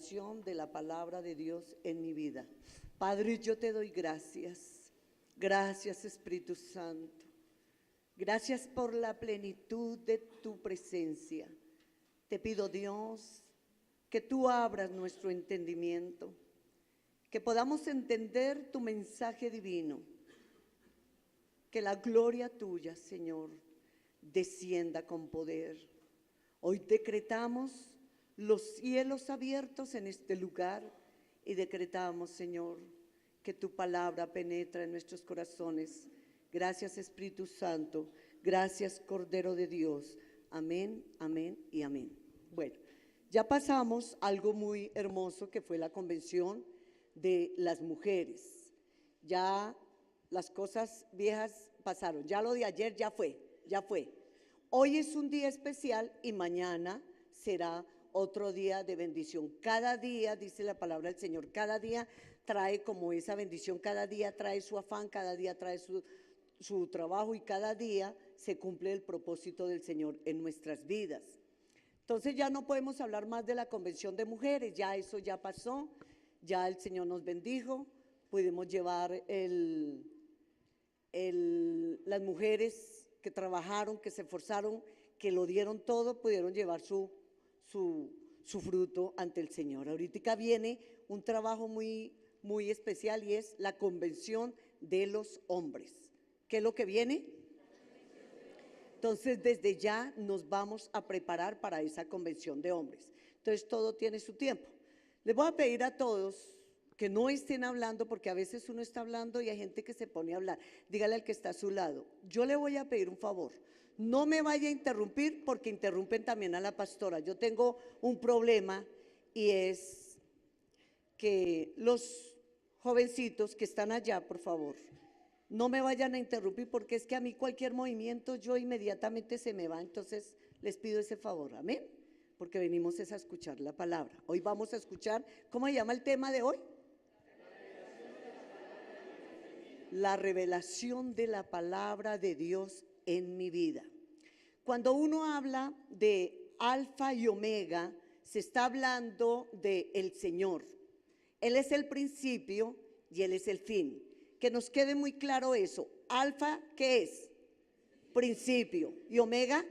revelación de la palabra de Dios en mi vida. Padre, yo te doy gracias. Gracias, Espíritu Santo. Gracias por la plenitud de tu presencia. Te pido, Dios, que tú abras nuestro entendimiento, que podamos entender tu mensaje divino, que la gloria tuya, Señor, descienda con poder. Hoy decretamos los cielos abiertos en este lugar y decretamos, Señor, que tu palabra penetra en nuestros corazones. Gracias, Espíritu Santo. Gracias, Cordero de Dios. Amén, amén y amén. Bueno, ya pasamos algo muy hermoso que fue la convención de las mujeres. Ya las cosas viejas pasaron, ya lo de ayer ya fue. Hoy es un día especial y mañana será otro día de bendición. Cada día, dice la palabra del Señor, cada día trae como esa bendición, cada día trae su afán, cada día trae su trabajo y cada día se cumple el propósito del Señor en nuestras vidas. Entonces ya no podemos hablar más de la convención de mujeres, ya eso ya pasó, ya el Señor nos bendijo, pudimos llevar las mujeres que trabajaron, que se esforzaron, que lo dieron todo, pudieron llevar su fruto ante el Señor. Ahorita viene un trabajo muy especial y es la convención de los hombres. ¿Qué es lo que viene? Entonces desde ya nos vamos a preparar para esa convención de hombres. Entonces todo tiene su tiempo. Les voy a pedir a todos que no estén hablando, porque a veces uno está hablando y hay gente que se pone a hablar. Dígale al que está a su lado, yo le voy a pedir un favor, no me vaya a interrumpir porque interrumpen también a la pastora. Yo tengo un problema y es que los jovencitos que están allá, por favor, no me vayan a interrumpir porque es que a mí cualquier movimiento yo inmediatamente se me va. Entonces les pido ese favor, amén, porque venimos es a escuchar la palabra. Hoy vamos a escuchar, ¿cómo se llama el tema de hoy? La revelación de la palabra de Dios en mi vida. Cuando uno habla de alfa y omega, se está hablando del Señor. Él es el principio y Él es el fin. Que nos quede muy claro eso. Alfa, ¿qué es? Principio. ¿Y omega?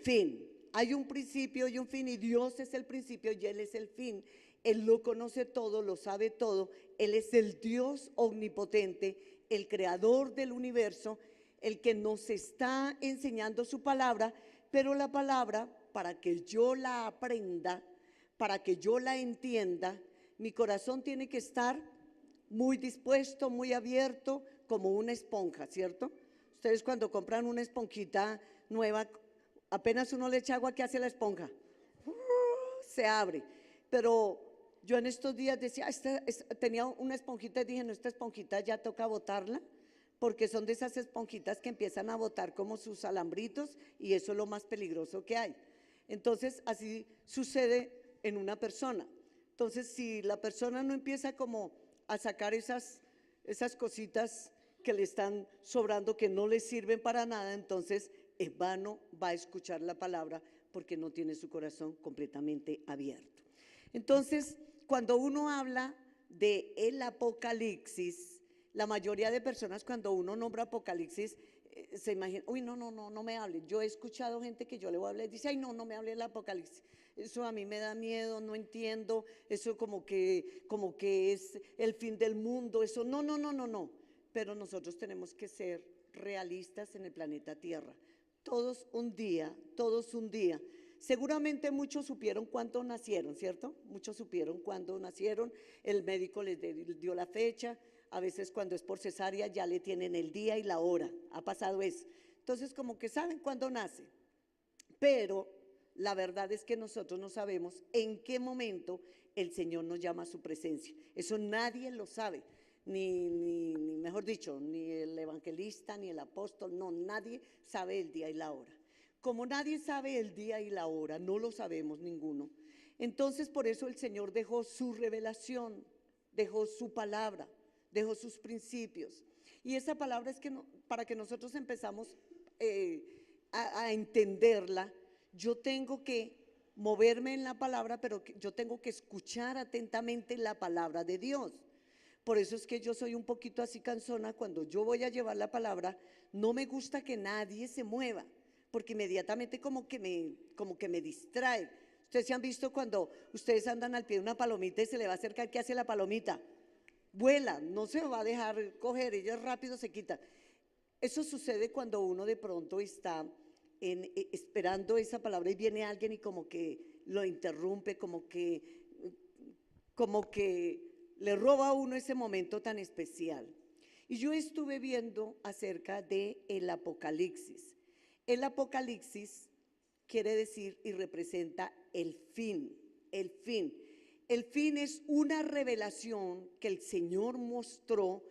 Fin. Hay un principio y un fin y Dios es el principio y Él es el fin. Él lo conoce todo, lo sabe todo. Él es el Dios omnipotente, el creador del universo, el que nos está enseñando su palabra, pero la palabra, para que yo la aprenda, para que yo la entienda, mi corazón tiene que estar muy dispuesto, muy abierto, como una esponja, ¿cierto? Ustedes cuando compran una esponjita nueva, apenas uno le echa agua, ¿qué hace la esponja? Se abre. Pero yo en estos días decía, tenía una esponjita y dije, no, esta esponjita ya toca botarla, porque son de esas esponjitas que empiezan a botar como sus alambritos y eso es lo más peligroso que hay. Entonces así sucede en una persona. Entonces si la persona no empieza como a sacar esas cositas que le están sobrando, que no le sirven para nada, entonces en vano va a escuchar la palabra porque no tiene su corazón completamente abierto. Entonces, cuando uno habla de el Apocalipsis, la mayoría de personas cuando uno nombra Apocalipsis se imagina, uy, no me hable. Yo he escuchado gente que yo le voy a hablar y dice, ay, no me hable del Apocalipsis. Eso a mí me da miedo, no entiendo, eso como que es el fin del mundo, eso no. Pero nosotros tenemos que ser realistas en el planeta Tierra. Todos un día. Seguramente muchos supieron cuándo nacieron, ¿cierto? Muchos supieron cuándo nacieron, el médico les dio la fecha, a veces cuando es por cesárea ya le tienen el día y la hora, ha pasado eso. Entonces como que saben cuándo nace, pero la verdad es que nosotros no sabemos en qué momento el Señor nos llama a su presencia. Eso nadie lo sabe, ni mejor dicho, ni el evangelista, ni el apóstol, no, nadie sabe el día y la hora. Como nadie sabe el día y la hora, no lo sabemos ninguno. Entonces por eso el Señor dejó su revelación, dejó su palabra, dejó sus principios. Y esa palabra es que para que nosotros empezamos a entenderla, yo tengo que moverme en la palabra, pero yo tengo que escuchar atentamente la palabra de Dios. Por eso es que yo soy un poquito así cansona cuando yo voy a llevar la palabra, no me gusta que nadie se mueva, porque inmediatamente como que me distrae. Ustedes se han visto cuando ustedes andan al pie de una palomita y se le va a acercar, ¿qué hace la palomita? Vuela, no se va a dejar coger, ella rápido se quita. Eso sucede cuando uno de pronto está esperando esa palabra y viene alguien y como que lo interrumpe, como que le roba a uno ese momento tan especial. Y yo estuve viendo acerca de el Apocalipsis. El Apocalipsis quiere decir y representa el fin, el fin. El fin es una revelación que el Señor mostró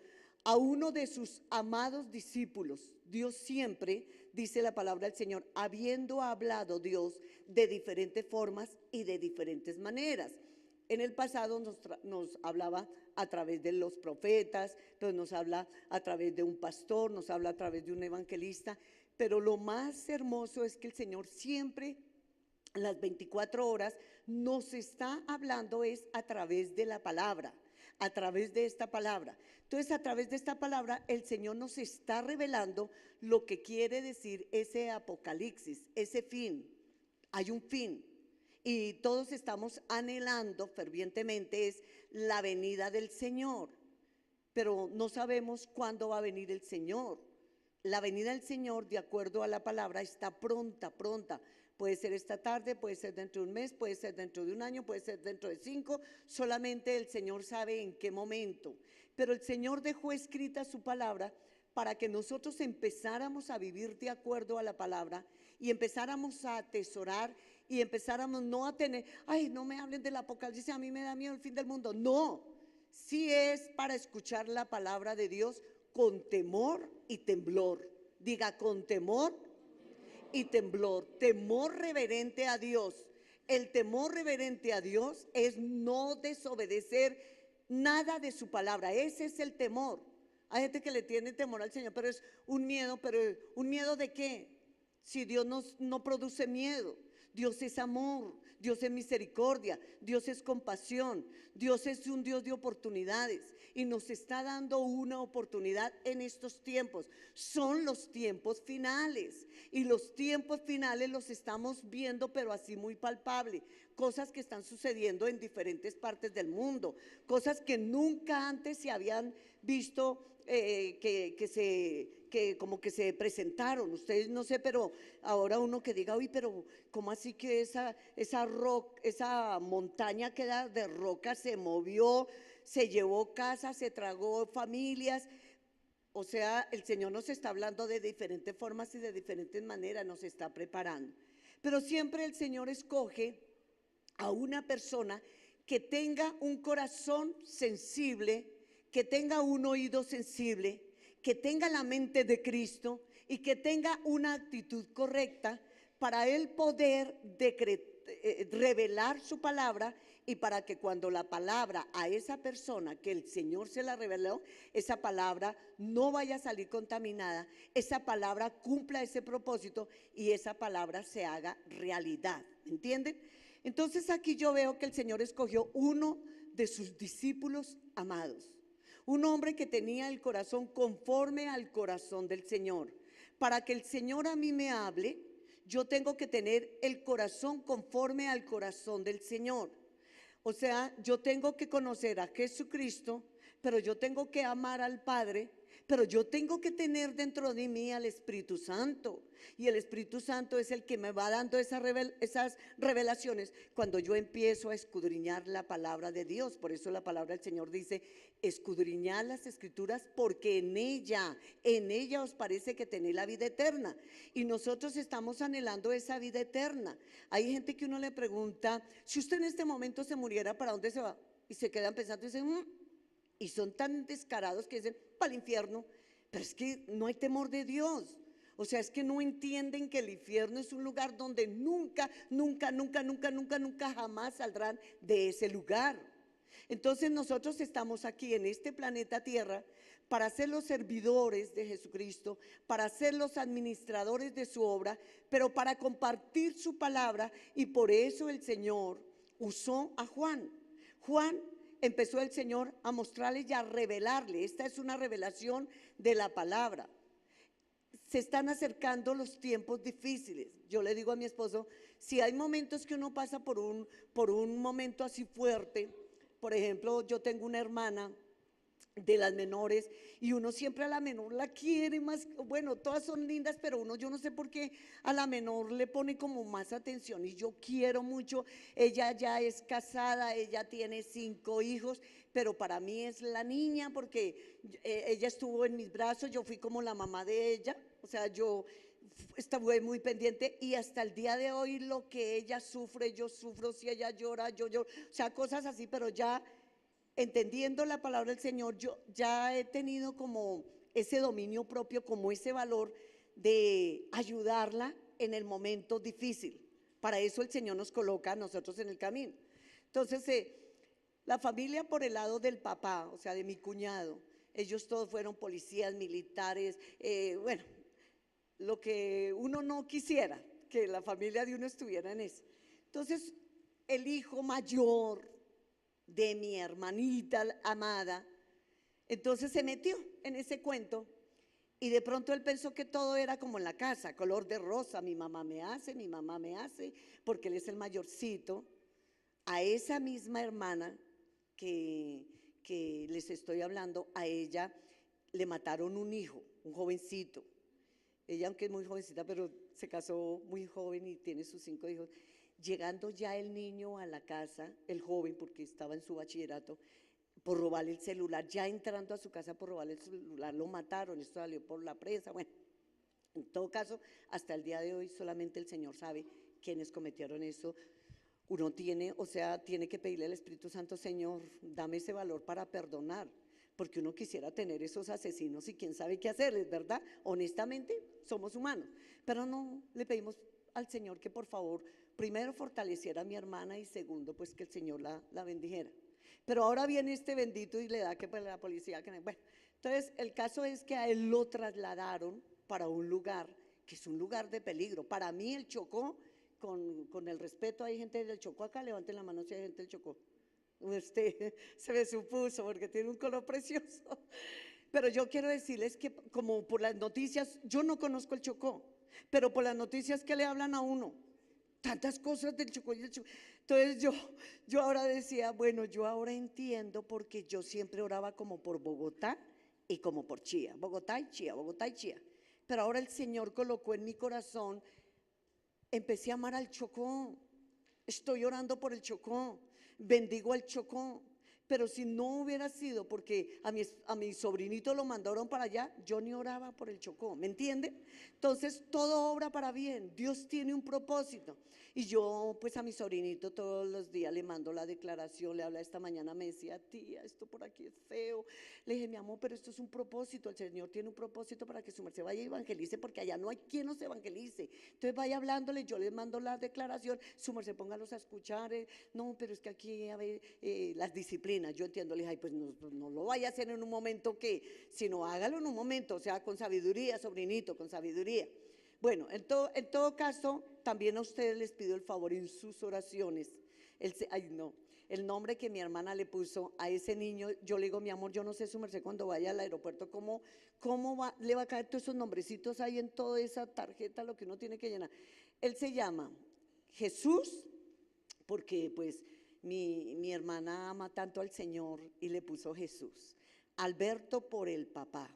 a uno de sus amados discípulos. Dios siempre, dice la palabra del Señor, habiendo hablado Dios de diferentes formas y de diferentes maneras. En el pasado nos hablaba a través de los profetas, entonces nos habla a través de un pastor, nos habla a través de un evangelista, pero lo más hermoso es que el Señor siempre, las 24 horas, nos está hablando es a través de la palabra, a través de esta palabra. Entonces, a través de esta palabra, el Señor nos está revelando lo que quiere decir ese apocalipsis, ese fin. Hay un fin. Y todos estamos anhelando fervientemente es la venida del Señor, pero no sabemos cuándo va a venir el Señor. La venida del Señor, de acuerdo a la palabra, está pronta, pronta. Puede ser esta tarde, puede ser dentro de un mes, puede ser dentro de un año, puede ser dentro de 5, solamente el Señor sabe en qué momento. Pero el Señor dejó escrita su palabra para que nosotros empezáramos a vivir de acuerdo a la palabra y empezáramos a atesorar y empezáramos no a tener, ay, no me hablen del apocalipsis, a mí me da miedo el fin del mundo. No, sí es para escuchar la palabra de Dios con temor y temblor. Diga, con temor y temblor, temor reverente a Dios. El temor reverente a Dios es no desobedecer nada de su palabra. Ese es el temor. Hay gente que le tiene temor al Señor, pero es un miedo, pero ¿un miedo de qué? Si Dios no produce miedo. Dios es amor, Dios es misericordia, Dios es compasión, Dios es un Dios de oportunidades y nos está dando una oportunidad en estos tiempos. Son los tiempos finales y los tiempos finales los estamos viendo, pero así muy palpable. Cosas que están sucediendo en diferentes partes del mundo, cosas que nunca antes se habían visto, que como que se presentaron. Ustedes no sé, pero ahora uno que diga, uy, pero ¿cómo así que esa montaña que era de roca se movió, se llevó casas, se tragó familias? O sea, el Señor nos está hablando de diferentes formas y de diferentes maneras, nos está preparando. Pero siempre el Señor escoge a una persona que tenga un corazón sensible, que tenga un oído sensible, que tenga la mente de Cristo y que tenga una actitud correcta para él poder revelar su palabra y para que cuando la palabra a esa persona que el Señor se la reveló, esa palabra no vaya a salir contaminada, esa palabra cumpla ese propósito y esa palabra se haga realidad, ¿entienden? Entonces aquí yo veo que el Señor escogió uno de sus discípulos amados, un hombre que tenía el corazón conforme al corazón del Señor. Para que el Señor a mí me hable, yo tengo que tener el corazón conforme al corazón del Señor. O sea, yo tengo que conocer a Jesucristo, pero yo tengo que amar al Padre, pero yo tengo que tener dentro de mí al Espíritu Santo. Y el Espíritu Santo es el que me va dando esas revelaciones cuando yo empiezo a escudriñar la palabra de Dios. Por eso la palabra del Señor dice, escudriñad las Escrituras porque en ella os parece que tenéis la vida eterna. Y nosotros estamos anhelando esa vida eterna. Hay gente que uno le pregunta, si usted en este momento se muriera, ¿para dónde se va? Y se quedan pensando y dicen, y son tan descarados que dicen, para el infierno. Pero es que no hay temor de Dios. O sea, es que no entienden que el infierno es un lugar donde nunca, nunca, nunca, nunca, nunca, nunca jamás saldrán de ese lugar. Entonces nosotros estamos aquí en este planeta Tierra para ser los servidores de Jesucristo, para ser los administradores de su obra, pero para compartir su palabra, y por eso el Señor usó a Juan. Juan empezó el Señor a mostrarle y a revelarle. Esta es una revelación de la palabra. Se están acercando los tiempos difíciles. Yo le digo a mi esposo, si hay momentos que uno pasa por un momento así fuerte, por ejemplo, yo tengo una hermana de las menores y uno siempre a la menor la quiere más, bueno, todas son lindas, pero uno, yo no sé por qué a la menor le pone como más atención, y yo quiero mucho. Ella ya es casada, ella tiene 5 hijos, pero para mí es la niña porque ella estuvo en mis brazos, yo fui como la mamá de ella, o sea, yo estuve muy pendiente, y hasta el día de hoy lo que ella sufre, yo sufro, si ella llora, yo lloro, o sea, cosas así, pero ya entendiendo la palabra del Señor, yo ya he tenido como ese dominio propio, como ese valor de ayudarla en el momento difícil. Para eso el Señor nos coloca a nosotros en el camino. Entonces, la familia por el lado del papá, o sea, de mi cuñado, ellos todos fueron policías, militares, bueno, lo que uno no quisiera, que la familia de uno estuviera en eso. Entonces, el hijo mayor de mi hermanita amada, entonces se metió en ese cuento, y de pronto él pensó que todo era como en la casa, color de rosa, mi mamá me hace, porque él es el mayorcito. A esa misma hermana que les estoy hablando, a ella le mataron un hijo, un jovencito. Ella, aunque es muy jovencita, pero se casó muy joven y tiene sus 5 hijos. Llegando ya el niño a la casa, el joven, porque estaba en su bachillerato, por robarle el celular, ya entrando a su casa por robarle el celular, lo mataron. Esto salió por la prensa. Bueno, en todo caso, hasta el día de hoy solamente el Señor sabe quiénes cometieron eso. Uno tiene, o sea, tiene que pedirle al Espíritu Santo: Señor, dame ese valor para perdonar, porque uno quisiera tener esos asesinos y quién sabe qué hacerles, ¿verdad? Honestamente, somos humanos, pero no, le pedimos al Señor que por favor, primero fortaleciera a mi hermana, y segundo, pues que el Señor la bendijera. Pero ahora viene este bendito y le da que pues la policía, que, bueno, entonces el caso es que a él lo trasladaron para un lugar que es un lugar de peligro. Para mí el Chocó, con el respeto, hay gente del Chocó acá, levanten la mano si hay gente del Chocó. Usted se me supuso porque tiene un color precioso. Pero yo quiero decirles que como por las noticias, yo no conozco el Chocó, pero por las noticias que le hablan a uno, tantas cosas del Chocó y del Chocó. Entonces yo ahora decía, bueno, yo ahora entiendo, porque yo siempre oraba como por Bogotá y como por Chía, Bogotá y Chía, Bogotá y Chía. Pero ahora el Señor colocó en mi corazón, empecé a amar al Chocó, estoy orando por el Chocó, bendigo al Chocó. Pero si no hubiera sido porque a mi sobrinito lo mandaron para allá, yo ni oraba por el Chocó, ¿me entiende? Entonces todo obra para bien, Dios tiene un propósito. Y yo pues a mi sobrinito todos los días le mando la declaración, le habla. Esta mañana me decía: tía, esto por aquí es feo. Le dije: mi amor, pero esto es un propósito, el Señor tiene un propósito para que su merced vaya y evangelice, porque allá no hay quien nos evangelice. Entonces vaya hablándole, yo les mando la declaración, su merced póngalos a escuchar. No, pero es que aquí a ver, las disciplinas, yo entiendo. Le dije: ay, pues no lo vaya a hacer en un momento, sino hágalo en un momento, o sea, con sabiduría, sobrinito, con sabiduría. Bueno, en todo caso, también a ustedes les pido el favor en sus oraciones. El nombre que mi hermana le puso a ese niño, yo le digo: mi amor, yo no sé, su merced, cuando vaya al aeropuerto, le va a caer todos esos nombrecitos ahí en toda esa tarjeta, lo que uno tiene que llenar. Él se llama Jesús, porque pues mi hermana ama tanto al Señor y le puso Jesús. Alberto por el papá.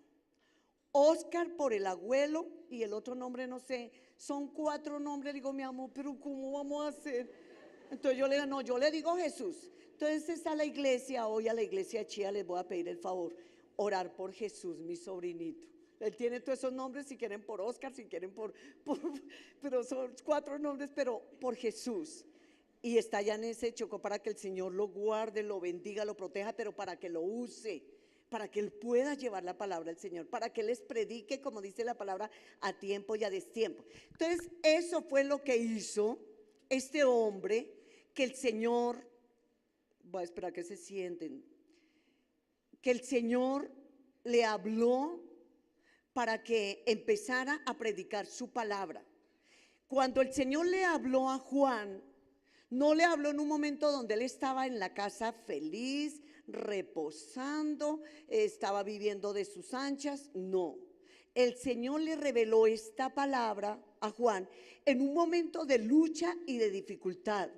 Oscar por el abuelo, y el otro nombre no sé. Son 4 nombres. Digo: mi amor, pero ¿cómo vamos a hacer? Entonces yo le digo: no, yo le digo Jesús. Entonces está la iglesia, hoy a la iglesia de Chía les voy a pedir el favor, orar por Jesús, mi sobrinito. Él tiene todos esos nombres, si quieren por Oscar, si quieren pero son 4 nombres, pero por Jesús. Y está ya en ese Chocó, para que el Señor lo guarde, lo bendiga, lo proteja, pero para que lo use, para que él pueda llevar la palabra del Señor, para que él les predique, como dice la palabra, a tiempo y a destiempo. Entonces, eso fue lo que hizo este hombre, que el Señor, voy a esperar que se sienten, que el Señor le habló para que empezara a predicar su palabra. Cuando el Señor le habló a Juan, no le habló en un momento donde él estaba en la casa feliz, reposando, estaba viviendo de sus anchas. No, el Señor le reveló esta palabra a Juan en un momento de lucha y de dificultad.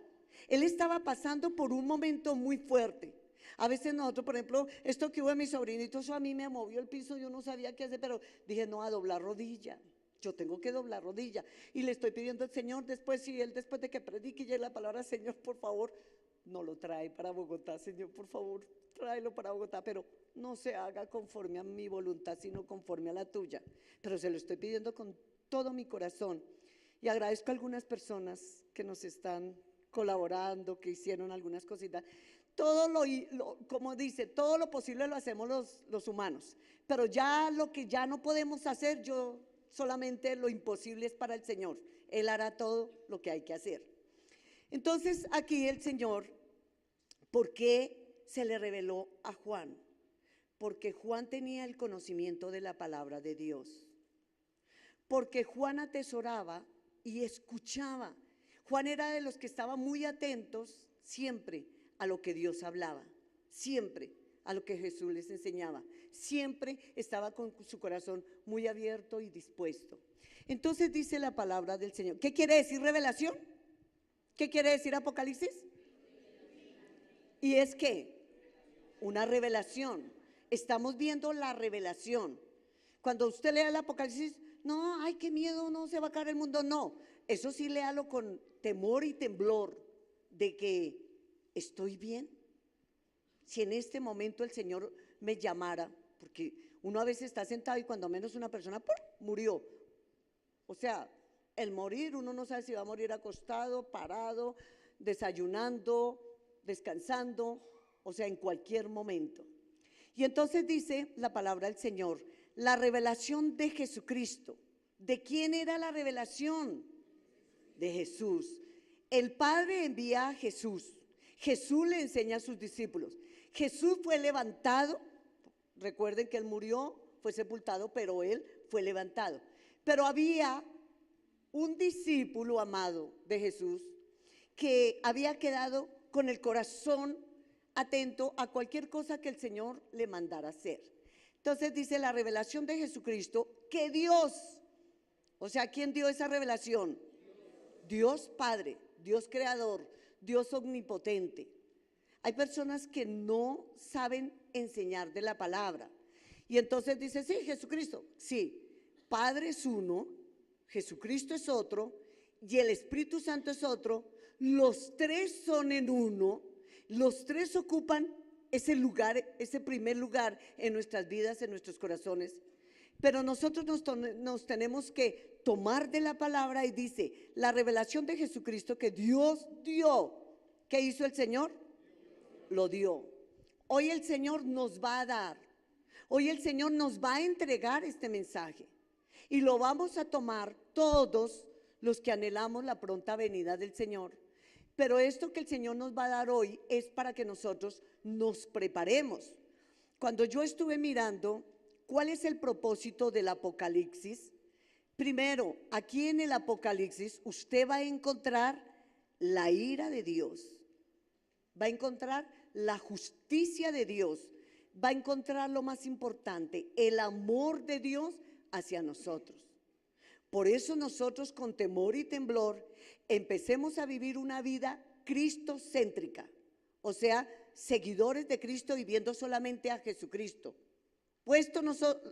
Él estaba pasando por un momento muy fuerte. A veces nosotros, por ejemplo, esto que hubo de mi sobrinito, eso a mí me movió el piso, yo no sabía qué hacer, pero dije, no, a doblar rodilla. Yo tengo que doblar rodilla. Y le estoy pidiendo al Señor después, si Él después de que predique y llegue la palabra, Señor, por favor, no lo trae para Bogotá, Señor, por favor, tráelo para Bogotá, pero no se haga conforme a mi voluntad, sino conforme a la tuya. Pero se lo estoy pidiendo con todo mi corazón. Y agradezco a algunas personas que nos están colaborando, que hicieron algunas cositas. Todo como dice, todo lo posible lo hacemos los humanos, pero ya lo que ya no podemos hacer, yo solamente lo imposible es para el Señor. Él hará todo lo que hay que hacer. Entonces aquí el Señor, ¿por qué se le reveló a Juan? Porque Juan tenía el conocimiento de la palabra de Dios. Porque Juan atesoraba y escuchaba. Juan era de los que estaban muy atentos siempre a lo que Dios hablaba, siempre a lo que Jesús les enseñaba, siempre estaba con su corazón muy abierto y dispuesto. Entonces dice la palabra del Señor. ¿Qué quiere decir revelación? ¿Qué quiere decir Apocalipsis? Y es que una revelación, estamos viendo la revelación. Cuando usted lea el Apocalipsis, no, ay, qué miedo, no se va a acabar el mundo, no. Eso sí, léalo con temor y temblor de que ¿estoy bien? Si en este momento el Señor me llamara, porque uno a veces está sentado y cuando menos una persona ¡pum!, murió. O sea, el morir, uno no sabe si va a morir acostado, parado, desayunando, descansando, o sea, en cualquier momento. Y entonces dice la palabra del Señor, la revelación de Jesucristo. ¿De quién era la revelación? De Jesús. El Padre envía a Jesús. Jesús le enseña a sus discípulos. Jesús fue levantado. Recuerden que Él murió, fue sepultado, pero Él fue levantado. Pero había un discípulo amado de Jesús que había quedado con el corazón atento a cualquier cosa que el Señor le mandara hacer. Entonces dice la revelación de Jesucristo que Dios, o sea, ¿quién dio esa revelación? Dios Padre, Dios Creador, Dios Omnipotente. Hay personas que no saben enseñar de la palabra. Y entonces dice, sí, Jesucristo, sí, Padre es uno, Jesucristo es otro y el Espíritu Santo es otro. Los tres son en uno, los tres ocupan ese lugar, ese primer lugar en nuestras vidas, en nuestros corazones. Pero nosotros nos tenemos que tomar de la palabra y dice, la revelación de Jesucristo que Dios dio. ¿Qué hizo el Señor? Lo dio. Hoy el Señor nos va a dar, hoy el Señor nos va a entregar este mensaje y lo vamos a tomar todos los que anhelamos la pronta venida del Señor. Pero esto que el Señor nos va a dar hoy es para que nosotros nos preparemos. Cuando yo estuve mirando cuál es el propósito del Apocalipsis, primero, aquí en el Apocalipsis usted va a encontrar la ira de Dios, va a encontrar la justicia de Dios, va a encontrar lo más importante, el amor de Dios hacia nosotros. Por eso nosotros con temor y temblor empecemos a vivir una vida cristocéntrica, o sea, seguidores de Cristo viviendo solamente a Jesucristo.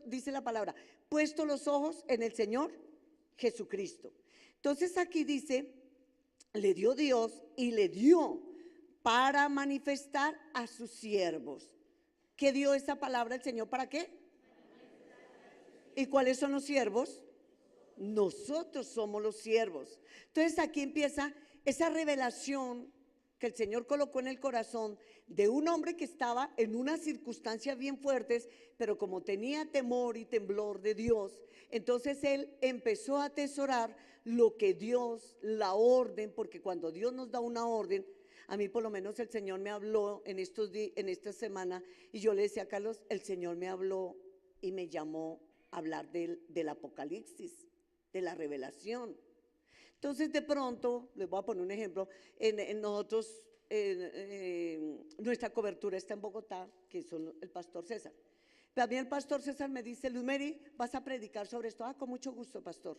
Dice la palabra, puesto los ojos en el Señor Jesucristo. Entonces aquí dice, le dio Dios y le dio para manifestar a sus siervos. ¿Qué dio esa palabra el Señor? ¿Para qué? ¿Y cuáles son los siervos? Nosotros somos los siervos. Entonces aquí empieza esa revelación que el Señor colocó en el corazón de un hombre que estaba en unas circunstancias bien fuertes, pero como tenía temor y temblor de Dios, entonces él empezó a atesorar lo que Dios, la orden, porque cuando Dios nos da una orden, a mí por lo menos el Señor me habló en esta semana y yo le decía a Carlos, el Señor me habló y me llamó a hablar del Apocalipsis, de la revelación. Entonces, de pronto, les voy a poner un ejemplo, nosotros, nuestra cobertura está en Bogotá, que son el pastor César. También el pastor César me dice, Luz Mary, ¿vas a predicar sobre esto? Ah, con mucho gusto, pastor.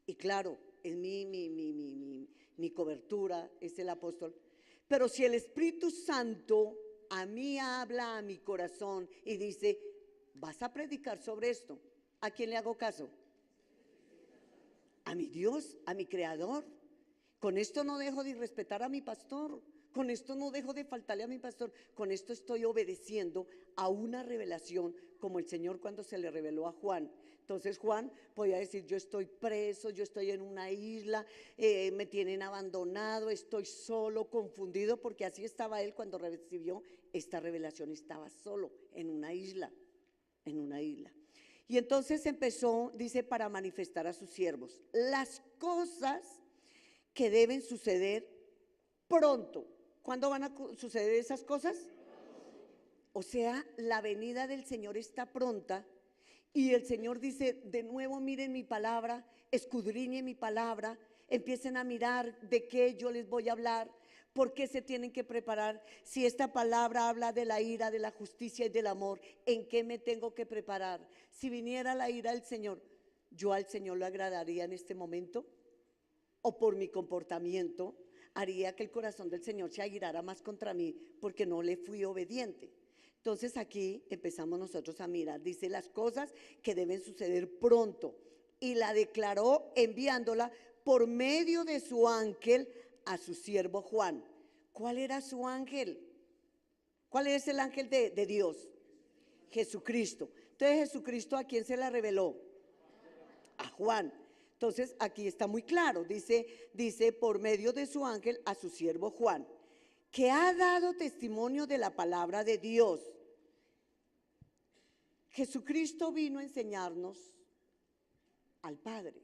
Y claro, es mi cobertura, es el apóstol. Pero si el Espíritu Santo a mí habla a mi corazón y dice, vas a predicar sobre esto, ¿a quién le hago caso? A mi Dios, a mi Creador. Con esto no dejo de respetar a mi pastor, con esto no dejo de faltarle a mi pastor, con esto estoy obedeciendo a una revelación como el Señor cuando se le reveló a Juan. Entonces Juan podía decir, yo estoy preso, yo estoy en una isla, me tienen abandonado, estoy solo, confundido, porque así estaba él cuando recibió esta revelación, estaba solo en una isla, en una isla. Y entonces empezó, dice, para manifestar a sus siervos las cosas que deben suceder pronto. ¿Cuándo van a suceder esas cosas? O sea, la venida del Señor está pronta y el Señor dice, de nuevo miren mi palabra, escudriñen mi palabra, empiecen a mirar de qué yo les voy a hablar. ¿Por qué se tienen que preparar? Si esta palabra habla de la ira, de la justicia y del amor, ¿en qué me tengo que preparar? Si viniera la ira del Señor, ¿yo al Señor le agradaría en este momento? ¿O por mi comportamiento haría que el corazón del Señor se airara más contra mí porque no le fui obediente? Entonces aquí empezamos nosotros a mirar, dice las cosas que deben suceder pronto, y la declaró enviándola por medio de su ángel a su siervo Juan. ¿Cuál era su ángel? ¿Cuál es el ángel de Dios? Jesucristo. Entonces, ¿Jesucristo a quién se la reveló? A Juan. Entonces, aquí está muy claro, dice por medio de su ángel a su siervo Juan, que ha dado testimonio de la palabra de Dios. Jesucristo vino a enseñarnos al Padre.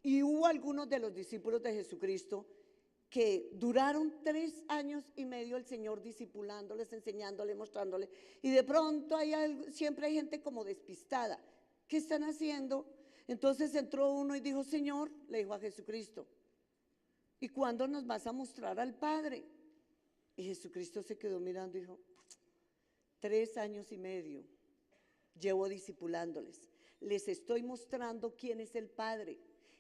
Y hubo algunos de los discípulos de Jesucristo que duraron 3 años y medio el Señor discipulándoles, enseñándoles, mostrándoles. Y de pronto siempre hay gente como despistada. ¿Qué están haciendo? Entonces entró uno y dijo, Señor, le dijo a Jesucristo, ¿y cuándo nos vas a mostrar al Padre? Y Jesucristo se quedó mirando y dijo, 3 años y medio llevo discipulándoles. Les estoy mostrando quién es el Padre.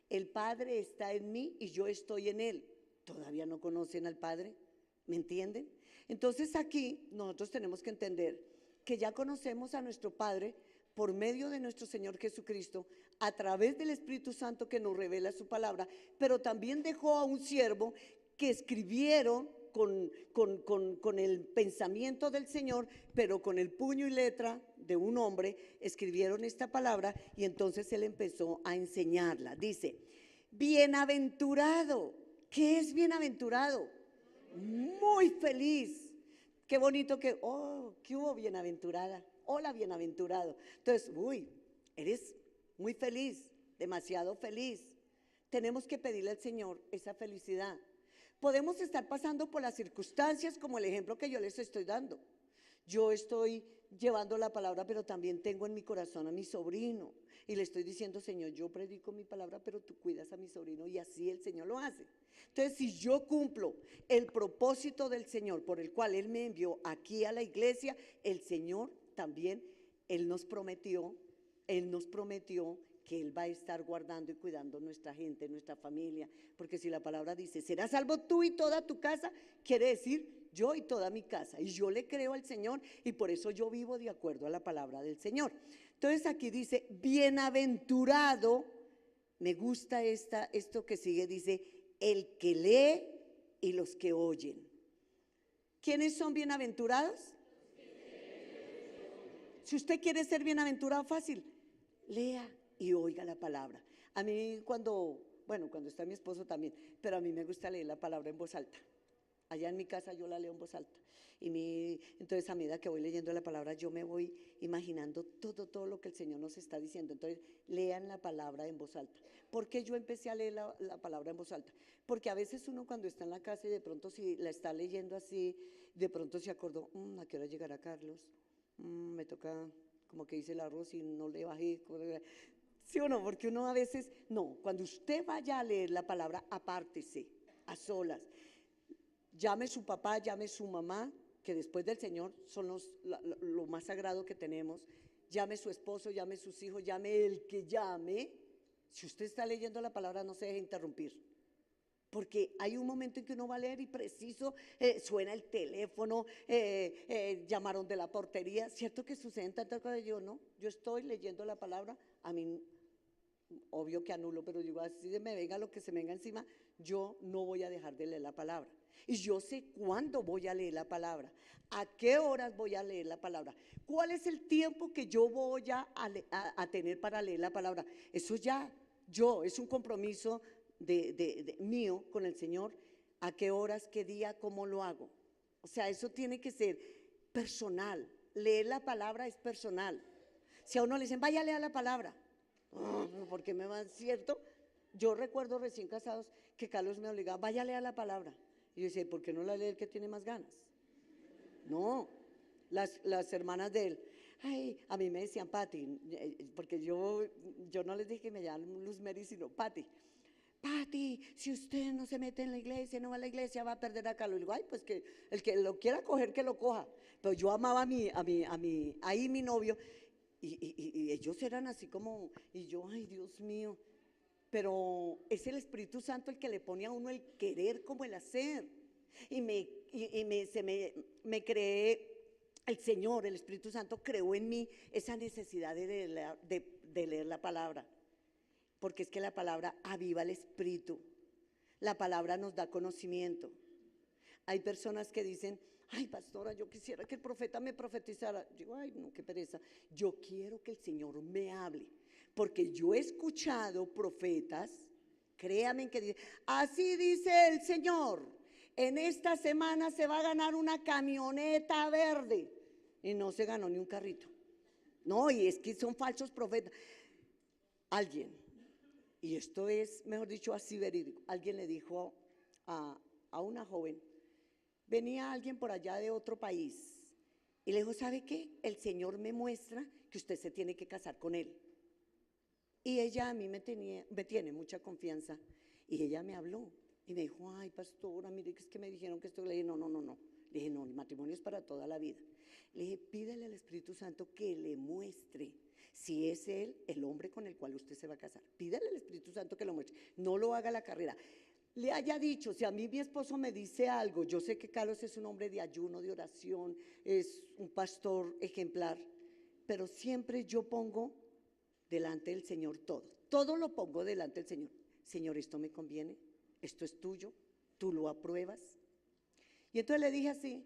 El Padre está en mí y yo estoy en Él. ¿Todavía no conocen al Padre? ¿Me entienden? Entonces aquí nosotros tenemos que entender que ya conocemos a nuestro Padre por medio de nuestro Señor Jesucristo, a través del Espíritu Santo que nos revela su palabra, pero también dejó a un siervo que escribieron con el pensamiento del Señor, pero con el puño y letra de un hombre, escribieron esta palabra y entonces él empezó a enseñarla. Dice, bienaventurado. ¿Qué es bienaventurado? Muy feliz. Qué bonito que, ¿qué hubo bienaventurada? Hola, bienaventurado. Entonces, eres muy feliz, demasiado feliz. Tenemos que pedirle al Señor esa felicidad. Podemos estar pasando por las circunstancias como el ejemplo que yo les estoy dando. Yo estoy llevando la palabra, pero también tengo en mi corazón a mi sobrino. Y le estoy diciendo, Señor, yo predico mi palabra, pero tú cuidas a mi sobrino, y así el Señor lo hace. Entonces, si yo cumplo el propósito del Señor por el cual Él me envió aquí a la iglesia, el Señor también, Él nos prometió que Él va a estar guardando y cuidando nuestra gente, nuestra familia, porque si la palabra dice, serás salvo tú y toda tu casa, quiere decir yo y toda mi casa, y yo le creo al Señor, y por eso yo vivo de acuerdo a la palabra del Señor. Entonces aquí dice, bienaventurado, me gusta esto que sigue, dice, el que lee y los que oyen. ¿Quiénes son bienaventurados? Si usted quiere ser bienaventurado, fácil, lea y oiga la palabra. A mí cuando está mi esposo también, pero a mí me gusta leer la palabra en voz alta. Allá en mi casa yo la leo en voz alta. Entonces a medida que voy leyendo la palabra, yo me voy imaginando todo lo que el Señor nos está diciendo. Entonces lean la palabra en voz alta. ¿Por qué yo empecé a leer la palabra en voz alta? Porque a veces uno cuando está en la casa y de pronto si la está leyendo así, de pronto se acordó, ¿a qué hora llegará Carlos? Me toca como que dice el arroz y no le bajé. ¿Sí o no? Porque uno a veces, no, cuando usted vaya a leer la palabra, apártese, a solas. Llame su papá, llame su mamá, que después del Señor son lo más sagrado que tenemos. Llame su esposo, llame sus hijos, llame el que llame. Si usted está leyendo la palabra, no se deje interrumpir. Porque hay un momento en que uno va a leer y preciso suena el teléfono, llamaron de la portería. ¿Cierto que suceden tantas cosas? Yo no, yo estoy leyendo la palabra, a mí, obvio que anulo, pero digo, así se me venga lo que se me venga encima, yo no voy a dejar de leer la palabra. Y yo sé cuándo voy a leer la palabra, a qué horas voy a leer la palabra, cuál es el tiempo que yo voy a tener para leer la palabra. Eso ya, es un compromiso mío con el Señor, a qué horas, qué día, cómo lo hago. O sea, eso tiene que ser personal. Leer la palabra es personal. Si a uno le dicen, vaya a leer la palabra, ¿por qué me va? ¿Cierto? Yo recuerdo recién casados que Carlos me obligaba, vaya a leer la palabra. Y yo decía, ¿por qué no la lee el que tiene más ganas? No, las hermanas de él, ay, a mí me decían Pati, porque yo no les dije que me llaman Luz Mary, sino Pati. Pati, si usted no se mete en la iglesia, no va a la iglesia, va a perder a Carlos. Y digo, ay, pues que el que lo quiera coger, que lo coja. Pero yo amaba ahí mi novio, y ellos eran así como, y yo, ay, Dios mío. Pero es el Espíritu Santo el que le pone a uno el querer como el hacer. Y me creé, el Señor, el Espíritu Santo creó en mí esa necesidad de leer la palabra. Porque es que la palabra aviva el espíritu, la palabra nos da conocimiento. Hay personas que dicen, ay, pastora, yo quisiera que el profeta me profetizara. Digo, ay, no, qué pereza. Yo quiero que el Señor me hable, porque yo he escuchado profetas, créanme que dicen, así dice el Señor, en esta semana se va a ganar una camioneta verde, y no se ganó ni un carrito. No, y es que son falsos profetas. Alguien, y esto es, mejor dicho, así verídico, alguien le dijo a una joven, venía alguien por allá de otro país, y le dijo, ¿sabe qué? El Señor me muestra que usted se tiene que casar con él. Y ella a mí me tiene mucha confianza, y ella me habló, y me dijo, ay, pastora, mire, es que me dijeron que esto. Le dije, no. Le dije, no, el matrimonio es para toda la vida. Le dije, pídale al Espíritu Santo que le muestre si es él el hombre con el cual usted se va a casar. Pídale al Espíritu Santo que lo muestre, no lo haga la carrera. Le haya dicho, si a mí mi esposo me dice algo, yo sé que Carlos es un hombre de ayuno, de oración, es un pastor ejemplar, pero siempre yo pongo delante del Señor todo lo pongo delante del Señor. Señor, esto me conviene, esto es tuyo, tú lo apruebas. Y entonces le dije así,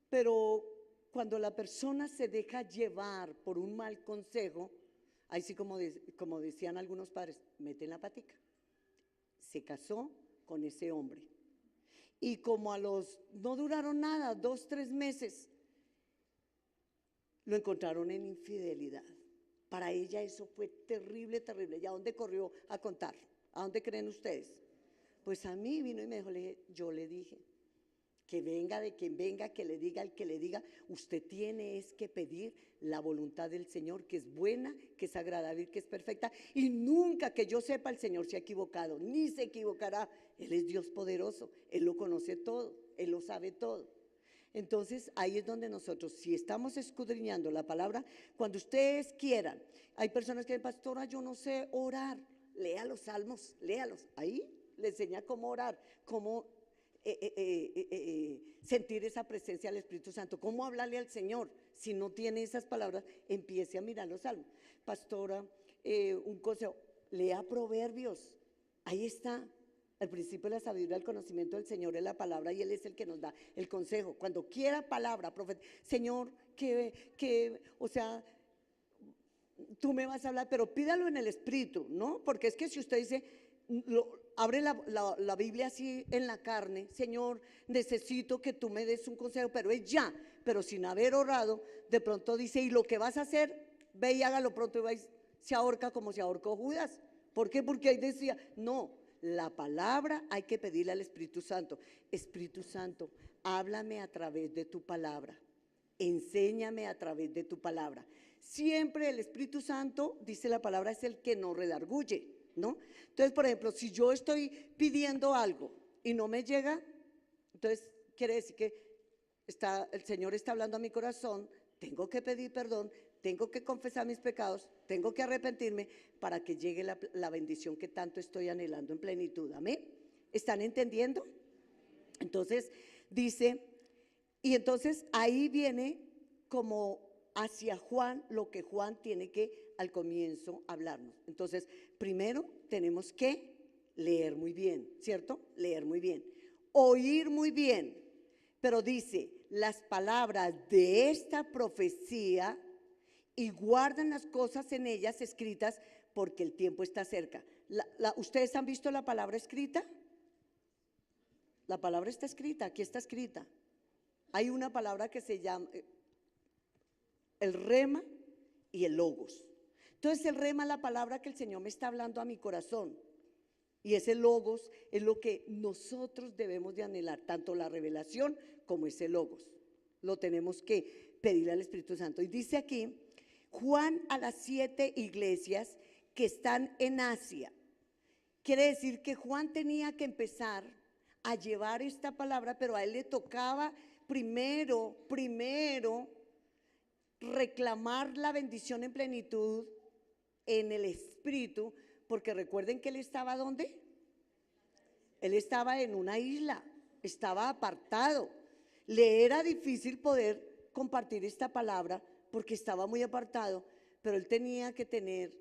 pero cuando la persona se deja llevar por un mal consejo, ahí sí como decían algunos padres, mete la patica. Se casó con ese hombre. Y como no duraron nada, 2, 3 meses, lo encontraron en infidelidad. Para ella eso fue terrible, terrible. ¿Y a dónde corrió a contar? ¿A dónde creen ustedes? Pues a mí vino y me dijo, yo le dije, que venga de quien venga, que le diga al que le diga, usted tiene que pedir la voluntad del Señor, que es buena, que es agradable, que es perfecta, y nunca que yo sepa el Señor se ha equivocado, ni se equivocará. Él es Dios poderoso, Él lo conoce todo, Él lo sabe todo. Entonces ahí es donde nosotros, si estamos escudriñando la palabra, cuando ustedes quieran, hay personas que dicen, pastora, yo no sé orar, lea los salmos, léalos, ahí le enseña cómo orar, cómo sentir esa presencia del Espíritu Santo, cómo hablarle al Señor. Si no tiene esas palabras, empiece a mirar los salmos. Pastora, un consejo, lea Proverbios, ahí está. El principio de la sabiduría, el conocimiento del Señor es la palabra, y Él es el que nos da el consejo. Cuando quiera palabra, profeta, Señor, o sea, tú me vas a hablar, pero pídalo en el Espíritu, ¿no? Porque es que si usted dice, abre la Biblia así en la carne, Señor, necesito que tú me des un consejo, pero es ya, pero sin haber orado, de pronto dice, y lo que vas a hacer, ve y hágalo pronto, y va y se ahorca como se ahorcó Judas. ¿Por qué? Porque ahí decía, no, la palabra hay que pedirle al Espíritu Santo. Espíritu Santo, háblame a través de tu palabra, enséñame a través de tu palabra. Siempre el Espíritu Santo, dice la palabra, es el que nos redarguye, ¿no? Entonces, por ejemplo, si yo estoy pidiendo algo y no me llega, entonces quiere decir que el Señor está hablando a mi corazón, tengo que pedir perdón, tengo que confesar mis pecados, tengo que arrepentirme para que llegue la bendición que tanto estoy anhelando en plenitud. ¿Amén? ¿Están entendiendo? Entonces dice, y entonces ahí viene como hacia Juan lo que Juan tiene que al comienzo hablarnos. Entonces, primero tenemos que leer muy bien, ¿cierto? Leer muy bien, oír muy bien, pero dice, las palabras de esta profecía y guardan las cosas en ellas escritas porque el tiempo está cerca. ¿Ustedes han visto la palabra escrita? La palabra está escrita, aquí está escrita. Hay una palabra que se llama el rema y el logos. Entonces el rema es la palabra que el Señor me está hablando a mi corazón. Y ese logos es lo que nosotros debemos de anhelar, tanto la revelación como ese logos. Lo tenemos que pedir al Espíritu Santo. Y dice aquí, Juan a las 7 iglesias que están en Asia. Quiere decir que Juan tenía que empezar a llevar esta palabra, pero a él le tocaba primero reclamar la bendición en plenitud en el Espíritu, porque recuerden que él estaba ¿dónde? Él estaba en una isla, estaba apartado. Le era difícil poder compartir esta palabra porque estaba muy apartado, pero él tenía que tener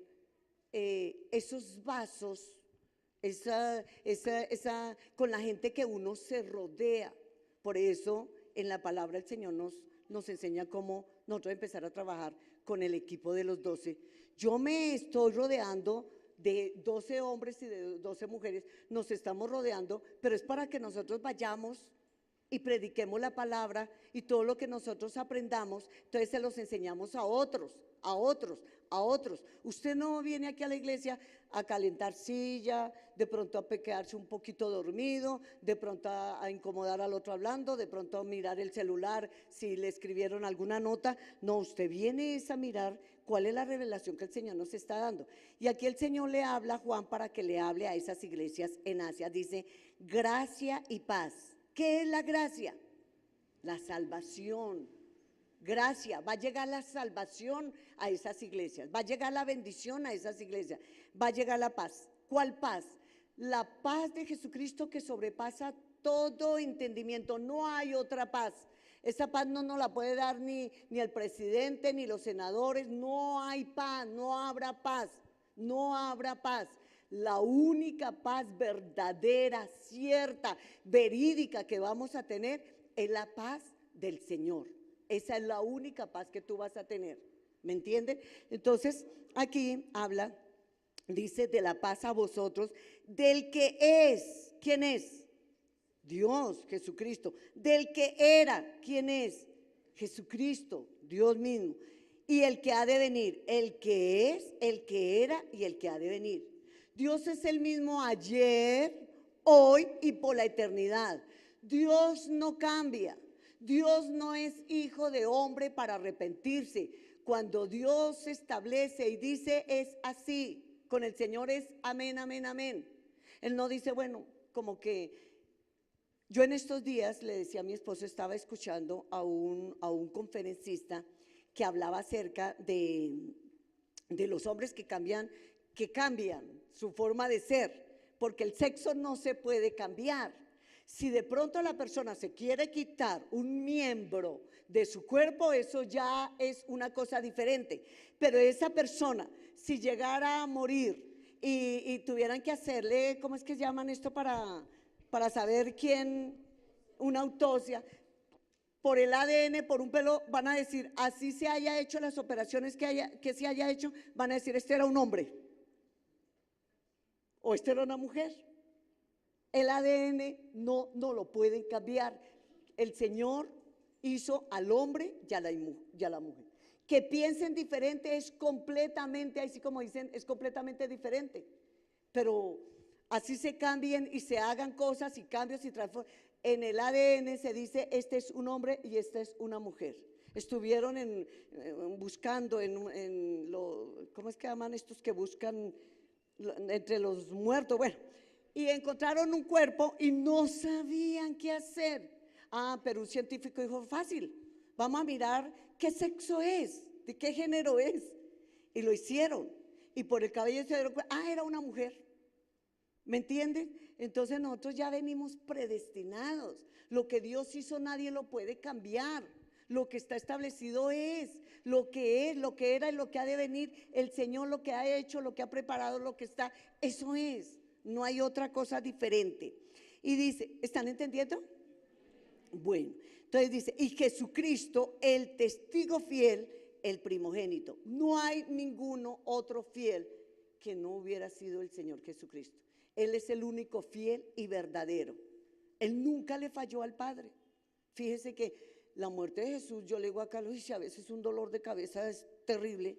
esos vasos, con la gente que uno se rodea. Por eso en la palabra el Señor nos enseña cómo nosotros empezar a trabajar con el equipo de los 12. Yo me estoy rodeando de 12 hombres y de 12 mujeres, nos estamos rodeando, pero es para que nosotros vayamos y prediquemos la palabra y todo lo que nosotros aprendamos, entonces se los enseñamos a otros, a otros, a otros. Usted no viene aquí a la iglesia a calentar silla, de pronto a quedarse un poquito dormido, de pronto a incomodar al otro hablando, de pronto a mirar el celular si le escribieron alguna nota. No, usted viene es a mirar cuál es la revelación que el Señor nos está dando. Y aquí el Señor le habla a Juan para que le hable a esas iglesias en Asia. Dice, gracia y paz. ¿Qué es la gracia? La salvación. Gracia, va a llegar la salvación a esas iglesias, va a llegar la bendición a esas iglesias, va a llegar la paz. ¿Cuál paz? La paz de Jesucristo que sobrepasa todo entendimiento, no hay otra paz. Esa paz no nos la puede dar ni el presidente, ni los senadores, no hay paz, no habrá paz, no habrá paz. La única paz verdadera, cierta, verídica que vamos a tener es la paz del Señor. Esa es la única paz que tú vas a tener, ¿me entienden? Entonces aquí habla, dice de la paz a vosotros, del que es, ¿quién es? Dios, Jesucristo. Del que era, ¿quién es? Jesucristo, Dios mismo. Y el que ha de venir, el que es, el que era y el que ha de venir. Dios es el mismo ayer, hoy y por la eternidad. Dios no cambia. Dios no es hijo de hombre para arrepentirse. Cuando Dios establece y dice es así, con el Señor es amén, amén, amén. Él no dice, bueno, como que yo en estos días le decía a mi esposo, estaba escuchando a un conferencista que hablaba acerca de los hombres que cambian su forma de ser, porque el sexo no se puede cambiar. Si de pronto la persona se quiere quitar un miembro de su cuerpo, eso ya es una cosa diferente. Pero esa persona, si llegara a morir y tuvieran que hacerle, ¿cómo es que llaman esto para saber quién? Una autopsia. Por el ADN, por un pelo, van a decir, así se haya hecho las operaciones que se haya hecho, van a decir, este era un hombre o este era una mujer. El ADN no lo pueden cambiar. El Señor hizo al hombre y a la mujer. Que piensen diferente es completamente, así como dicen, es completamente diferente. Pero así se cambien y se hagan cosas y cambios y transforman. En el ADN se dice, este es un hombre y esta es una mujer. estuvieron buscando ¿cómo es que llaman estos que buscan entre los muertos? Bueno, y encontraron un cuerpo y no sabían qué hacer. Pero un científico dijo, fácil, vamos a mirar qué sexo es, de qué género es. Y lo hicieron. Y por el cabello se dieron cuenta, era una mujer. ¿Me entienden? Entonces nosotros ya venimos predestinados. Lo que Dios hizo nadie lo puede cambiar. Lo que está establecido es, lo que era y lo que ha de venir. El Señor lo que ha hecho, lo que ha preparado, lo que está, eso es. No hay otra cosa diferente. Y dice, ¿están entendiendo? Bueno, entonces dice, y Jesucristo, el testigo fiel, el primogénito. No hay ninguno otro fiel que no hubiera sido el Señor Jesucristo. Él es el único fiel y verdadero. Él nunca le falló al Padre. Fíjese que la muerte de Jesús, yo le digo a Carlos, y a veces un dolor de cabeza es terrible.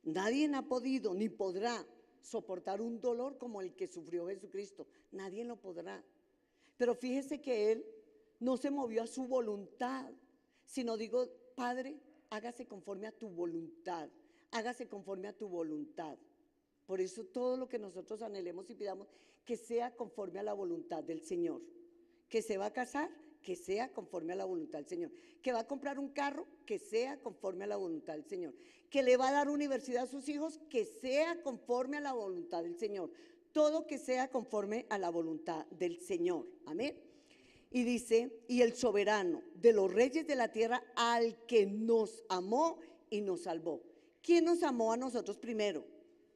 Nadie ha podido ni podrá soportar un dolor como el que sufrió Jesucristo. Nadie lo podrá. Pero fíjese que Él no se movió a su voluntad, sino digo, Padre, hágase conforme a tu voluntad, hágase conforme a tu voluntad. Por eso todo lo que nosotros anhelemos y pidamos, que sea conforme a la voluntad del Señor. Que se va a casar, que sea conforme a la voluntad del Señor. Que va a comprar un carro, que sea conforme a la voluntad del Señor. Que le va a dar universidad a sus hijos, que sea conforme a la voluntad del Señor. Todo que sea conforme a la voluntad del Señor. Amén. Y dice, y el soberano de los reyes de la tierra, al que nos amó y nos salvó. ¿Quién nos amó a nosotros primero?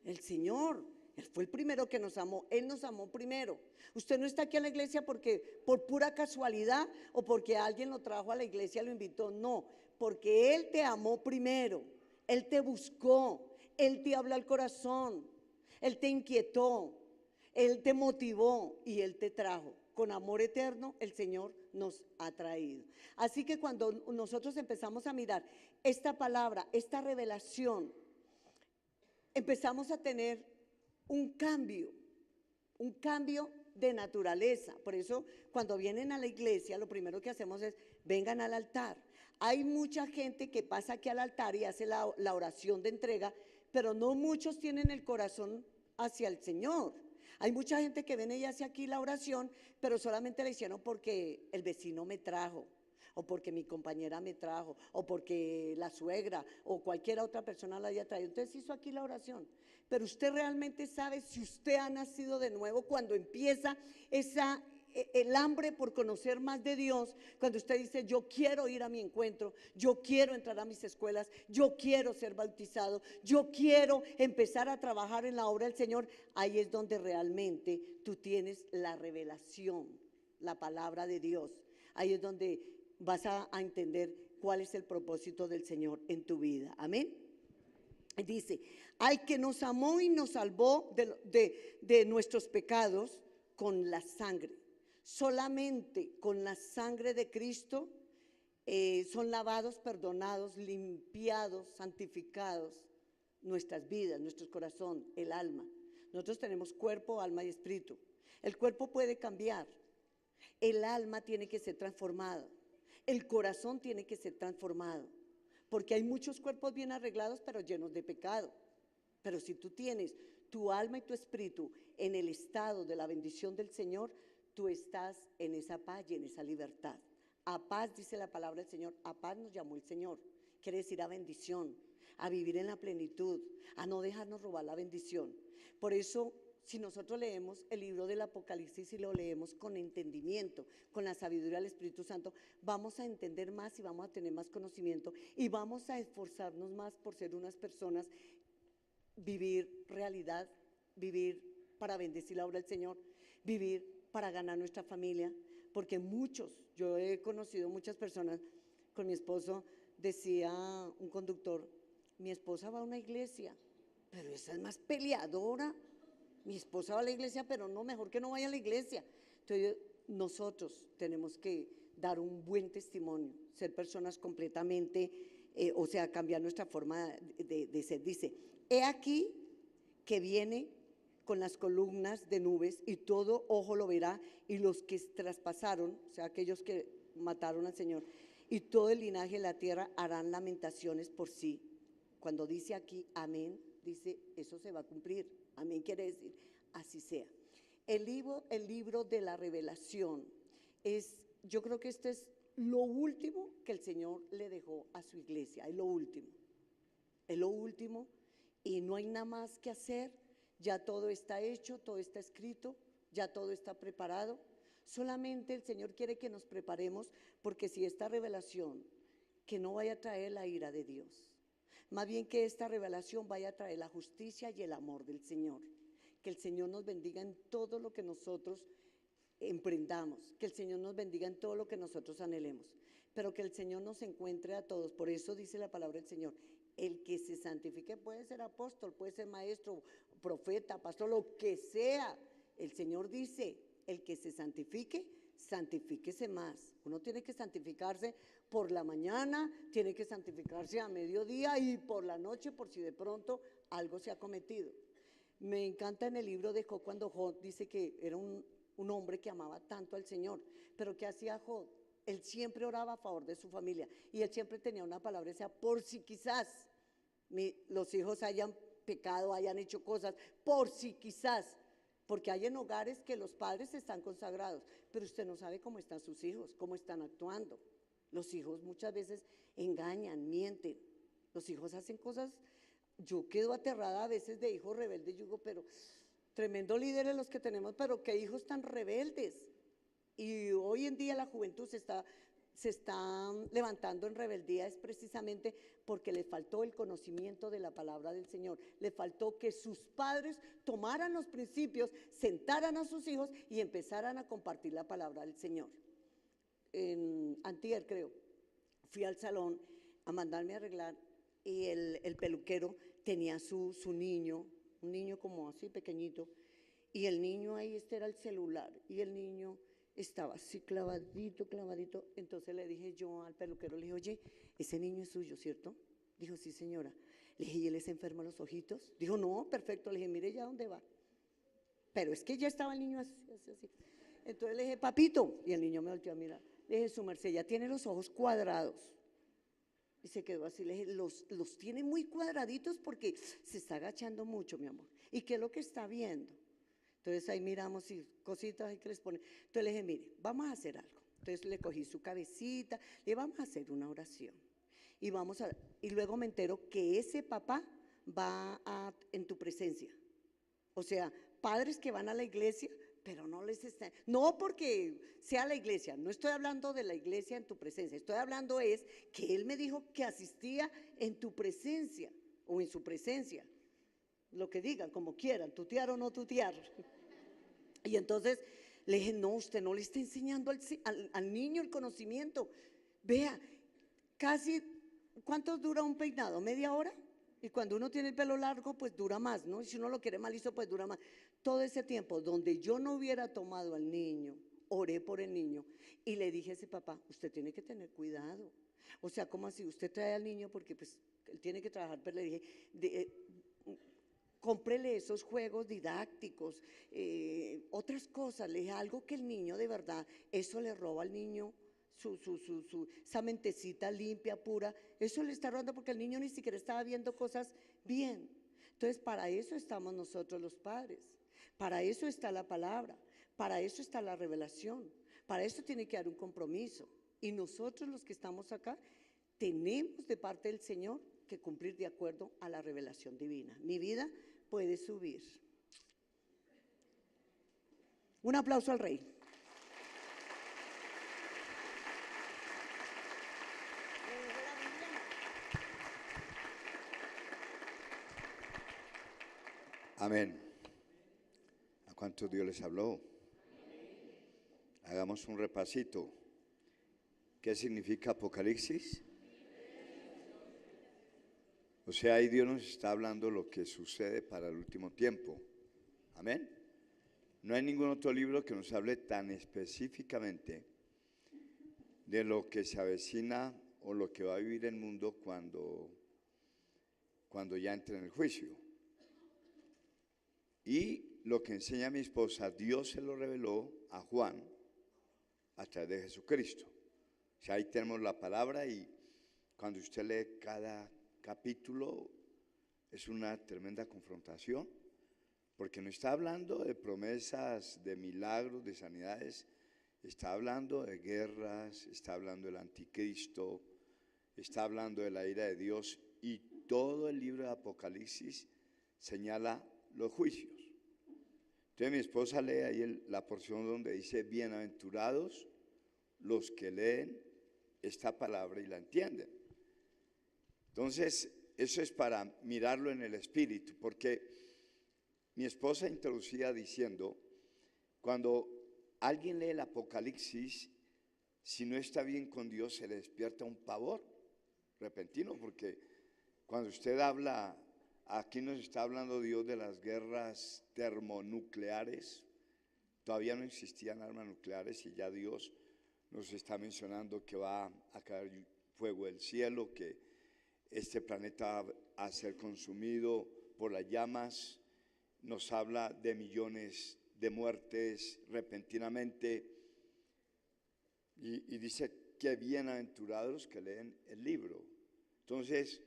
El Señor. Él fue el primero que nos amó. Él nos amó primero. Usted no está aquí en la iglesia porque por pura casualidad o porque alguien lo trajo a la iglesia, lo invitó. No, porque Él te amó primero. Él te buscó. Él te habló al corazón. Él te inquietó. Él te motivó y Él te trajo. Con amor eterno el Señor nos ha traído. Así que cuando nosotros empezamos a mirar esta palabra, esta revelación, empezamos a tener un cambio de naturaleza. Por eso cuando vienen a la iglesia, lo primero que hacemos es, vengan al altar. Hay mucha gente que pasa aquí al altar y hace la oración de entrega, pero no muchos tienen el corazón hacia el Señor. Hay mucha gente que viene y hace aquí la oración, pero solamente la hicieron porque el vecino me trajo, o porque mi compañera me trajo, o porque la suegra, o cualquier otra persona la haya traído. Entonces hizo aquí la oración. Pero usted realmente sabe si usted ha nacido de nuevo cuando empieza el hambre por conocer más de Dios, cuando usted dice, yo quiero ir a mi encuentro, yo quiero entrar a mis escuelas, yo quiero ser bautizado, yo quiero empezar a trabajar en la obra del Señor. Ahí es donde realmente tú tienes la revelación, la palabra de Dios. Ahí es donde vas a entender cuál es el propósito del Señor en tu vida. Amén. Dice, al que nos amó y nos salvó de nuestros pecados con la sangre. Solamente con la sangre de Cristo son lavados, perdonados, limpiados, santificados nuestras vidas, nuestro corazón, el alma. Nosotros tenemos cuerpo, alma y espíritu. El cuerpo puede cambiar, el alma tiene que ser transformada, el corazón tiene que ser transformado, porque hay muchos cuerpos bien arreglados pero llenos de pecado. Pero si tú tienes tu alma y tu espíritu en el estado de la bendición del Señor, tú estás en esa paz y en esa libertad. A paz dice la palabra del Señor, a paz nos llamó el Señor. Quiere decir a bendición, a vivir en la plenitud, a no dejarnos robar la bendición. Por eso, si nosotros leemos el libro del Apocalipsis y lo leemos con entendimiento, con la sabiduría del Espíritu Santo, vamos a entender más y vamos a tener más conocimiento y vamos a esforzarnos más por ser unas personas, vivir realidad, vivir para bendecir la obra del Señor, vivir para ganar nuestra familia, porque yo he conocido muchas personas, con mi esposo decía un conductor, mi esposa va a una iglesia, pero esa es más peleadora, mi esposa va a la iglesia, pero no, mejor que no vaya a la iglesia. Entonces nosotros tenemos que dar un buen testimonio, ser personas completamente, cambiar nuestra forma de ser. Dice, he aquí que viene con las columnas de nubes y todo ojo lo verá y los que traspasaron, o sea, aquellos que mataron al Señor, y todo el linaje de la tierra harán lamentaciones por sí. Cuando dice aquí amén, dice eso se va a cumplir. Amén quiere decir así sea. El libro de la revelación yo creo que este es lo último que el Señor le dejó a su iglesia, es lo último y no hay nada más que hacer, ya todo está hecho, todo está escrito, ya todo está preparado. Solamente el Señor quiere que nos preparemos, porque si esta revelación, que no vaya a traer la ira de Dios, más bien que esta revelación vaya a traer la justicia y el amor del Señor. Que el Señor nos bendiga en todo lo que nosotros emprendamos, que el Señor nos bendiga en todo lo que nosotros anhelemos, pero que el Señor nos encuentre a todos. Por eso dice la palabra del Señor, el que se santifique puede ser apóstol, puede ser maestro, profeta, pastor, lo que sea. El Señor dice, el que se santifique, santifíquese más. Uno tiene que santificarse por la mañana, tiene que santificarse a mediodía y por la noche, por si de pronto algo se ha cometido. Me encanta en el libro de Job cuando Job dice que era un hombre que amaba tanto al Señor, pero ¿qué hacía Job? Él siempre oraba a favor de su familia y él siempre tenía una palabra, decía, por si quizás los hijos hayan pecado, hayan hecho cosas, por si quizás, porque hay en hogares que los padres están consagrados, pero usted no sabe cómo están sus hijos, cómo están actuando. Los hijos muchas veces engañan, mienten, los hijos hacen cosas. Yo quedo aterrada a veces de hijos rebeldes, yo digo, pero tremendo líderes los que tenemos, pero qué hijos tan rebeldes. Y hoy en día la juventud se está levantando en rebeldía, es precisamente porque le faltó el conocimiento de la palabra del Señor, le faltó que sus padres tomaran los principios, sentaran a sus hijos y empezaran a compartir la palabra del Señor. Antier creo, fui al salón a mandarme a arreglar y el peluquero tenía su niño, un niño como así pequeñito, y el niño ahí, este era el celular, y el niño estaba así clavadito, entonces le dije yo al peluquero, le dije, oye, ese niño es suyo, ¿cierto? Dijo, sí señora. Le dije, ¿y él es enfermo a los ojitos? Dijo, no, perfecto. Le dije, mire ya dónde va. Pero es que ya estaba el niño así. Entonces le dije, papito, y el niño me volteó a mirar. Le dije, su merced, ya tiene los ojos cuadrados. Y se quedó así, le dije, los tiene muy cuadraditos porque se está agachando mucho, mi amor. ¿Y qué es lo que está viendo? Entonces ahí miramos y cositas ahí que les pone. Entonces le dije, mire, vamos a hacer algo. Entonces le cogí su cabecita, le dije, vamos a hacer una oración. Y luego me entero que ese papá va en tu presencia. O sea, padres que van a la iglesia, pero no les está, no porque sea la iglesia, no estoy hablando de la iglesia en tu presencia, estoy hablando es que él me dijo que asistía en tu presencia o en su presencia, lo que digan, como quieran, tutear o no tutear. Y entonces le dije, no, usted no le está enseñando al niño el conocimiento. Vea, casi, ¿cuánto dura un peinado? ¿Media hora? Y cuando uno tiene el pelo largo, pues dura más, ¿no? Y si uno lo quiere mal liso, pues dura más. Todo ese tiempo donde yo no hubiera tomado al niño, oré por el niño y le dije a ese papá, usted tiene que tener cuidado. O sea, ¿cómo así? Usted trae al niño porque pues él tiene que trabajar, pero le dije, cómprele esos juegos didácticos, otras cosas, le dije algo que el niño de verdad, eso le roba al niño esa mentecita limpia, pura, eso le está robando porque el niño ni siquiera estaba viendo cosas bien. Entonces, para eso estamos nosotros los padres, para eso está la palabra, para eso está la revelación, para eso tiene que haber un compromiso. Y nosotros los que estamos acá, tenemos de parte del Señor que cumplir de acuerdo a la revelación divina. Mi vida puede subir. Un aplauso al Rey. Amén. ¿A cuántos Dios les habló? Hagamos un repasito. ¿Qué significa Apocalipsis? O sea, ahí Dios nos está hablando lo que sucede para el último tiempo. Amén. No hay ningún otro libro que nos hable tan específicamente de lo que se avecina o lo que va a vivir el mundo cuando ya entre en el juicio. Y lo que enseña mi esposa, Dios se lo reveló a Juan a través de Jesucristo. O sea, ahí tenemos la palabra y cuando usted lee cada capítulo es una tremenda confrontación, porque no está hablando de promesas, de milagros, de sanidades, está hablando de guerras, está hablando del anticristo, está hablando de la ira de Dios, y todo el libro de Apocalipsis señala los juicios. Entonces mi esposa lee ahí la porción donde dice: bienaventurados los que leen esta palabra y la entienden. Entonces eso es para mirarlo en el espíritu, porque mi esposa introducía diciendo: cuando alguien lee el Apocalipsis, si no está bien con Dios, se le despierta un pavor repentino, porque cuando usted habla, aquí nos está hablando Dios de las guerras termonucleares. Todavía no existían armas nucleares y ya Dios nos está mencionando que va a caer fuego del cielo, que este planeta va a ser consumido por las llamas. Nos habla de millones de muertes repentinamente y dice que bienaventurados que leen el libro. Entonces,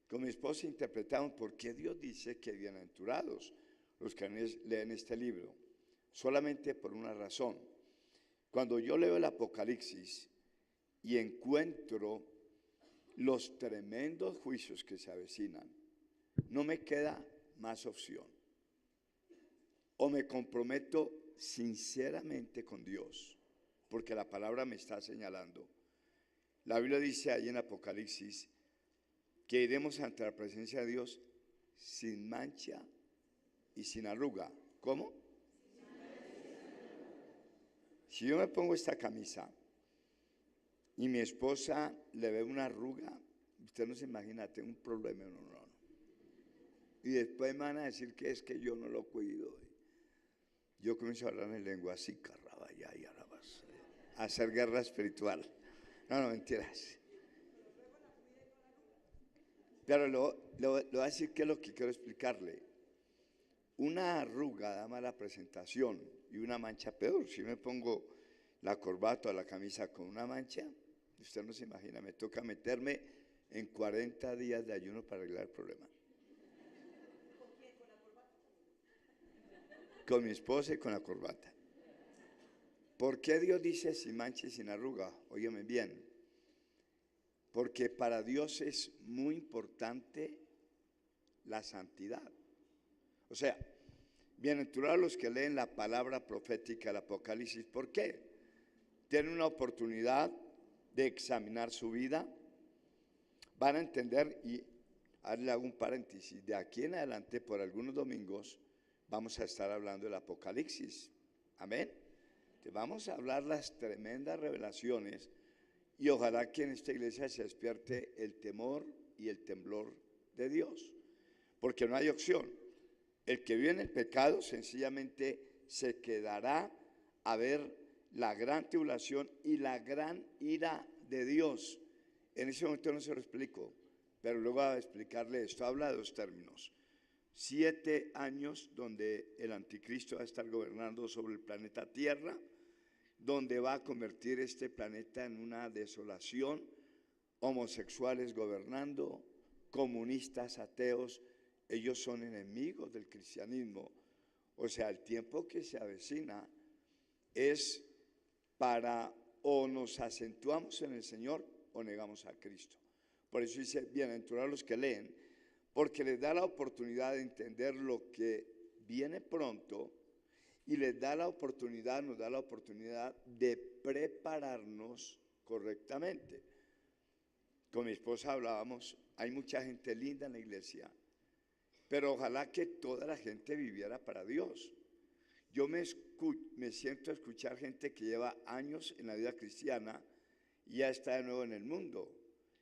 con mi esposa interpretamos por qué Dios dice que bienaventurados los que leen este libro. Solamente por una razón. Cuando yo leo el Apocalipsis y encuentro los tremendos juicios que se avecinan, no me queda más opción. O me comprometo sinceramente con Dios, porque la palabra me está señalando. La Biblia dice ahí en Apocalipsis que iremos ante la presencia de Dios sin mancha y sin arruga. ¿Cómo? Si yo me pongo esta camisa y mi esposa le ve una arruga, usted no se imagina, tengo un problema, no. Y después me van a decir que es que yo no lo cuido. Yo comienzo a hablar en lengua así, a hacer guerra espiritual. No, mentiras. Pero le voy a decir qué es lo que quiero explicarle. Una arruga da mala presentación y una mancha peor. Si me pongo la corbata o la camisa con una mancha, usted no se imagina, me toca meterme en 40 días de ayuno para arreglar el problema. Con mi esposa y con la corbata. ¿Por qué Dios dice sin mancha y sin arruga? Óyeme bien. Porque para Dios es muy importante la santidad. O sea, bienaventurados los que leen la palabra profética del Apocalipsis. ¿Por qué? Tienen una oportunidad de examinar su vida. Van a entender, y le hago un paréntesis, de aquí en adelante por algunos domingos vamos a estar hablando del Apocalipsis. Amén. Entonces vamos a hablar las tremendas revelaciones y ojalá que en esta iglesia se despierte el temor y el temblor de Dios, porque no hay opción. El que vive en el pecado sencillamente se quedará a ver la gran tribulación y la gran ira de Dios. En ese momento no se lo explico, pero luego voy a explicarle esto. Habla de dos términos: 7 años donde el anticristo va a estar gobernando sobre el planeta Tierra, donde va a convertir este planeta en una desolación, homosexuales gobernando, comunistas, ateos, ellos son enemigos del cristianismo. O sea, el tiempo que se avecina es para o nos acentuamos en el Señor o negamos a Cristo. Por eso dice, bienaventurados los que leen, porque les da la oportunidad de entender lo que viene pronto y les da la oportunidad, nos da la oportunidad de prepararnos correctamente. Con mi esposa hablábamos, hay mucha gente linda en la iglesia, pero ojalá que toda la gente viviera para Dios. Yo me siento a escuchar gente que lleva años en la vida cristiana y ya está de nuevo en el mundo,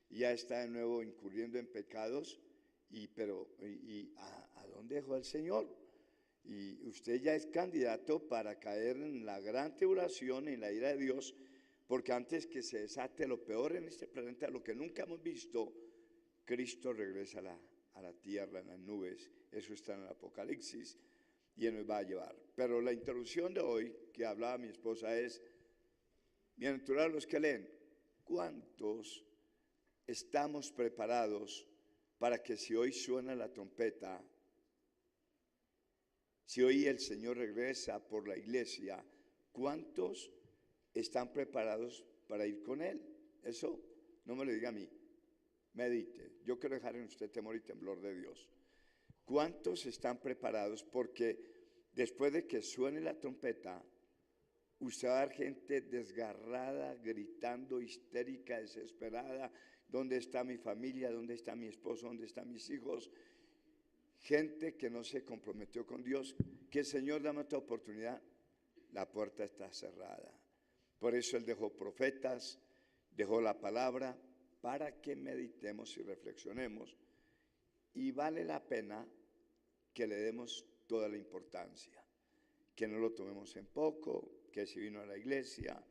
ya está de nuevo incurriendo en pecados, ¿a dónde dejó el Señor? Y usted ya es candidato para caer en la gran tribulación, en la ira de Dios, porque antes que se desate lo peor en este planeta, lo que nunca hemos visto, Cristo regresa a la tierra en las nubes. Eso está en el Apocalipsis y Él nos va a llevar. Pero la introducción de hoy que hablaba mi esposa es: bienaventurados los que leen. ¿cuántos estamos preparados para que si hoy suena la trompeta, si hoy el Señor regresa por la iglesia, cuántos están preparados para ir con Él? Eso no me lo diga a mí, medite. Yo quiero dejar en usted temor y temblor de Dios. ¿Cuántos están preparados? Porque después de que suene la trompeta, usted va a ver gente desgarrada, gritando, histérica, desesperada. ¿Dónde está mi familia? ¿Dónde está mi esposo? ¿Dónde están mis hijos? Gente que no se comprometió con Dios, que el Señor dame otra oportunidad. La puerta está cerrada. Por eso Él dejó profetas, dejó la palabra para que meditemos y reflexionemos. Y vale la pena que le demos toda la importancia, que no lo tomemos en poco, que si vino a la iglesia,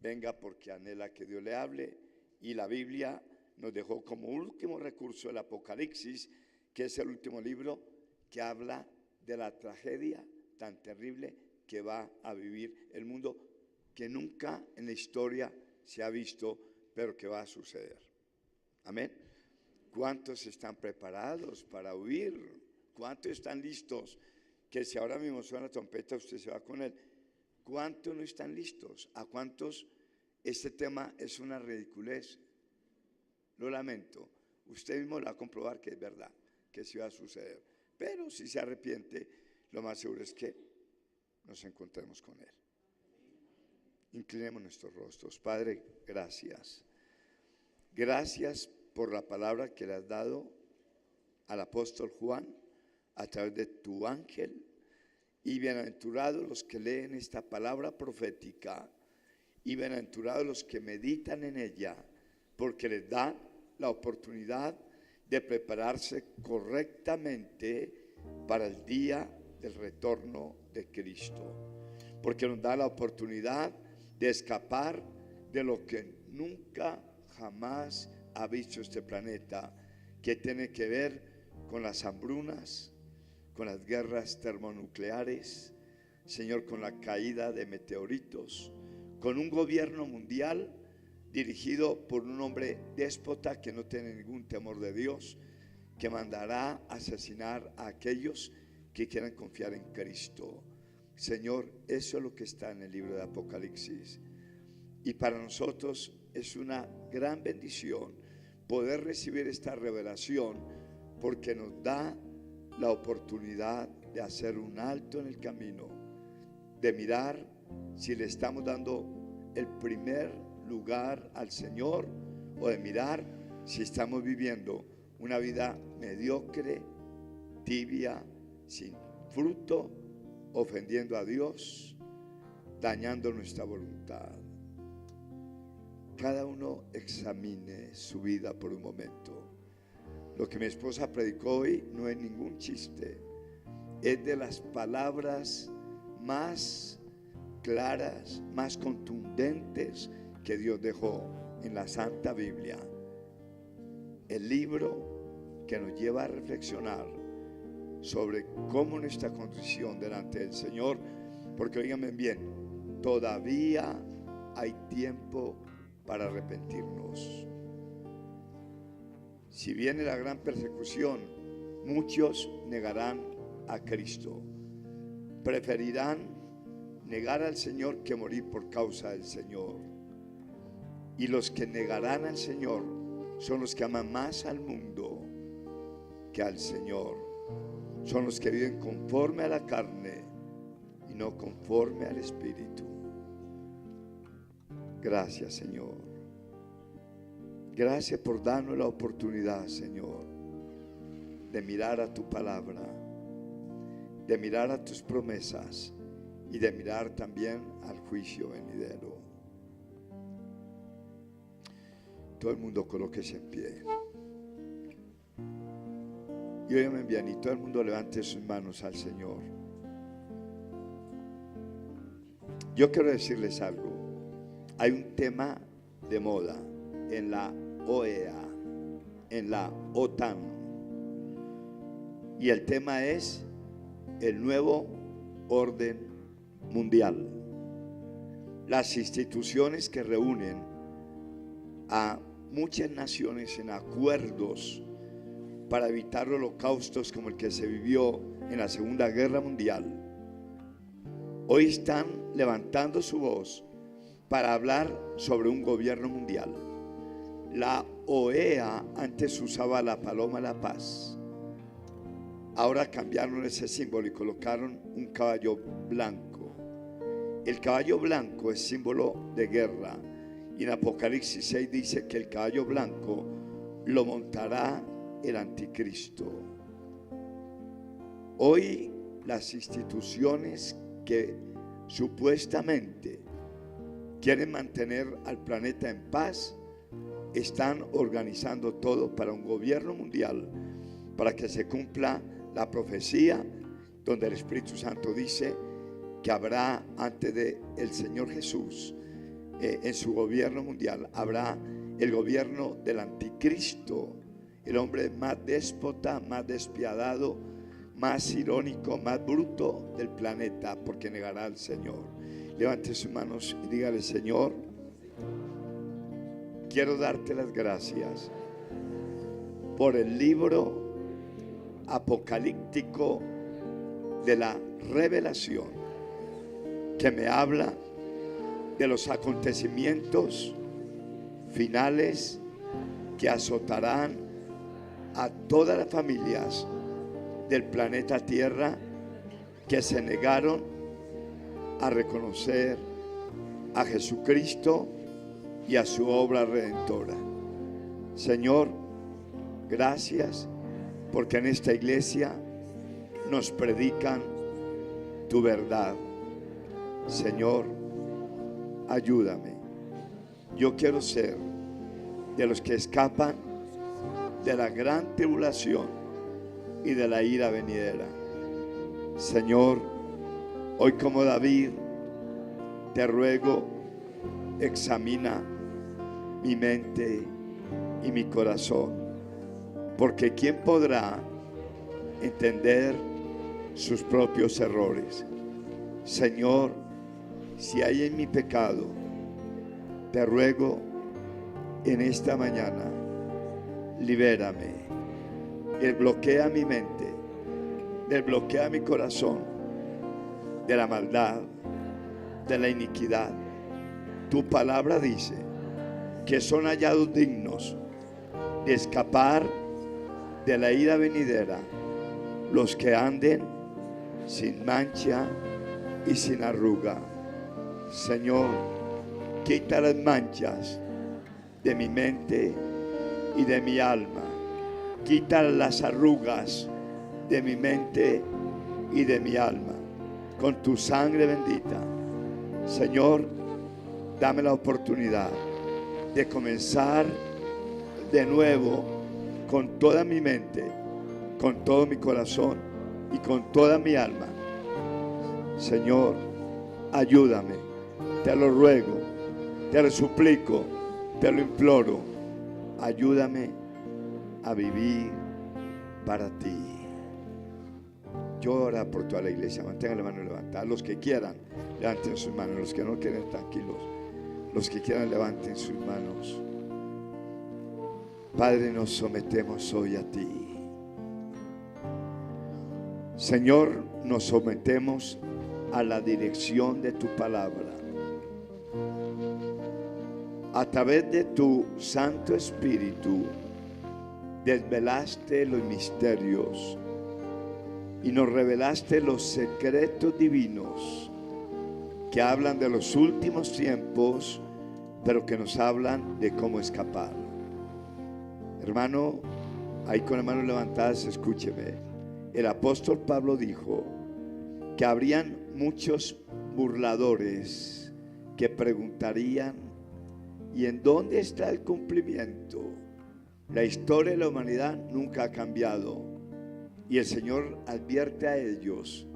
venga porque anhela que Dios le hable. Y la Biblia nos dejó como último recurso el Apocalipsis, que es el último libro que habla de la tragedia tan terrible que va a vivir el mundo, que nunca en la historia se ha visto, pero que va a suceder. Amén. ¿Cuántos están preparados para huir? ¿Cuántos están listos? Que si ahora mismo suena la trompeta, usted se va con Él. ¿Cuántos no están listos? ¿A cuántos este tema es una ridiculez? Lo lamento. Usted mismo lo va a comprobar que es verdad, que sí va a suceder. Pero si se arrepiente, lo más seguro es que nos encontremos con Él. Inclinemos nuestros rostros. Padre, gracias. Gracias por la palabra que le has dado al apóstol Juan a través de tu ángel. Y bienaventurados los que leen esta palabra profética, y bienaventurados los que meditan en ella, porque les da la oportunidad de prepararse correctamente para el día del retorno de Cristo, porque nos da la oportunidad de escapar de lo que nunca jamás ha visto este planeta, que tiene que ver con las hambrunas, con las guerras termonucleares, Señor, con la caída de meteoritos, con un gobierno mundial dirigido por un hombre déspota que no tiene ningún temor de Dios, que mandará asesinar a aquellos que quieran confiar en Cristo. Señor, eso es lo que está en el libro de Apocalipsis. Y para nosotros es una gran bendición poder recibir esta revelación, porque nos da la oportunidad de hacer un alto en el camino, de mirar si le estamos dando el primer lugar al Señor, o de mirar si estamos viviendo una vida mediocre, tibia, sin fruto, ofendiendo a Dios, dañando nuestra voluntad. Cada uno examine su vida por un momento. Lo que mi esposa predicó hoy no es ningún chiste, es de las palabras más claras, más contundentes que Dios dejó en la Santa Biblia. El libro que nos lleva a reflexionar sobre cómo nuestra condición delante del Señor, porque oíganme bien, todavía hay tiempo para arrepentirnos. Si viene la gran persecución, muchos negarán a Cristo. Preferirán negar al Señor que morir por causa del Señor. Y los que negarán al Señor son los que aman más al mundo que al Señor. Son los que viven conforme a la carne y no conforme al Espíritu. Gracias, Señor. Gracias por darnos la oportunidad, Señor, de mirar a tu palabra, de mirar a tus promesas y de mirar también al juicio venidero. Todo el mundo colóquese en pie. Y óyeme bien, y todo el mundo levante sus manos al Señor. Yo quiero decirles algo. Hay un tema de moda en la OEA, en la OTAN, y el tema es el nuevo orden mundial. Las instituciones que reúnen a muchas naciones en acuerdos para evitar holocaustos como el que se vivió en la Segunda Guerra Mundial, hoy están levantando su voz para hablar sobre un gobierno mundial. La OEA antes usaba la paloma de la paz. Ahora cambiaron ese símbolo y colocaron un caballo blanco. El caballo blanco es símbolo de guerra. Y en Apocalipsis 6 dice que el caballo blanco lo montará el anticristo. Hoy las instituciones que supuestamente quieren mantener al planeta en paz están organizando todo para un gobierno mundial, para que se cumpla la profecía donde el Espíritu Santo dice que habrá antes de el Señor Jesús, en su gobierno mundial, habrá el gobierno del anticristo, el hombre más déspota, más despiadado, más irónico, más bruto del planeta, porque negará al Señor. Levante sus manos y dígale: Señor, quiero darte las gracias por el libro apocalíptico de la revelación, que me habla de los acontecimientos finales que azotarán a todas las familias del planeta Tierra que se negaron a reconocer a Jesucristo y a su obra redentora. Señor, gracias porque en esta iglesia nos predican tu verdad. Señor, ayúdame. Yo quiero ser de los que escapan de la gran tribulación y de la ira venidera. Señor, hoy como David te ruego, examina mi mente y mi corazón, porque ¿quién podrá entender sus propios errores? Señor, si hay en mi pecado, te ruego en esta mañana, libérame, desbloquea mi mente, desbloquea mi corazón de la maldad, de la iniquidad. Tu palabra dice que son hallados dignos de escapar de la ira venidera los que anden sin mancha y sin arruga. Señor, quita las manchas de mi mente y de mi alma. Quita las arrugas de mi mente y de mi alma con tu sangre bendita. Señor, dame la oportunidad de comenzar de nuevo con toda mi mente, con todo mi corazón y con toda mi alma. Señor, ayúdame, te lo ruego, te lo suplico, te lo imploro. Ayúdame a vivir para ti. Llora por toda la iglesia. Mantengan la mano levantada. Los que quieran, levanten sus manos. Los que no quieren, tranquilos. Los que quieran, levanten sus manos. Padre, nos sometemos hoy a ti. Señor, nos sometemos a la dirección de tu palabra. A través de tu Santo Espíritu desvelaste los misterios y nos revelaste los secretos divinos que hablan de los últimos tiempos, pero que nos hablan de cómo escapar. Hermano, ahí con las manos levantadas, escúcheme. El apóstol Pablo dijo que habrían muchos burladores que preguntarían: ¿y en dónde está el cumplimiento? La historia de la humanidad nunca ha cambiado, y el Señor advierte a ellos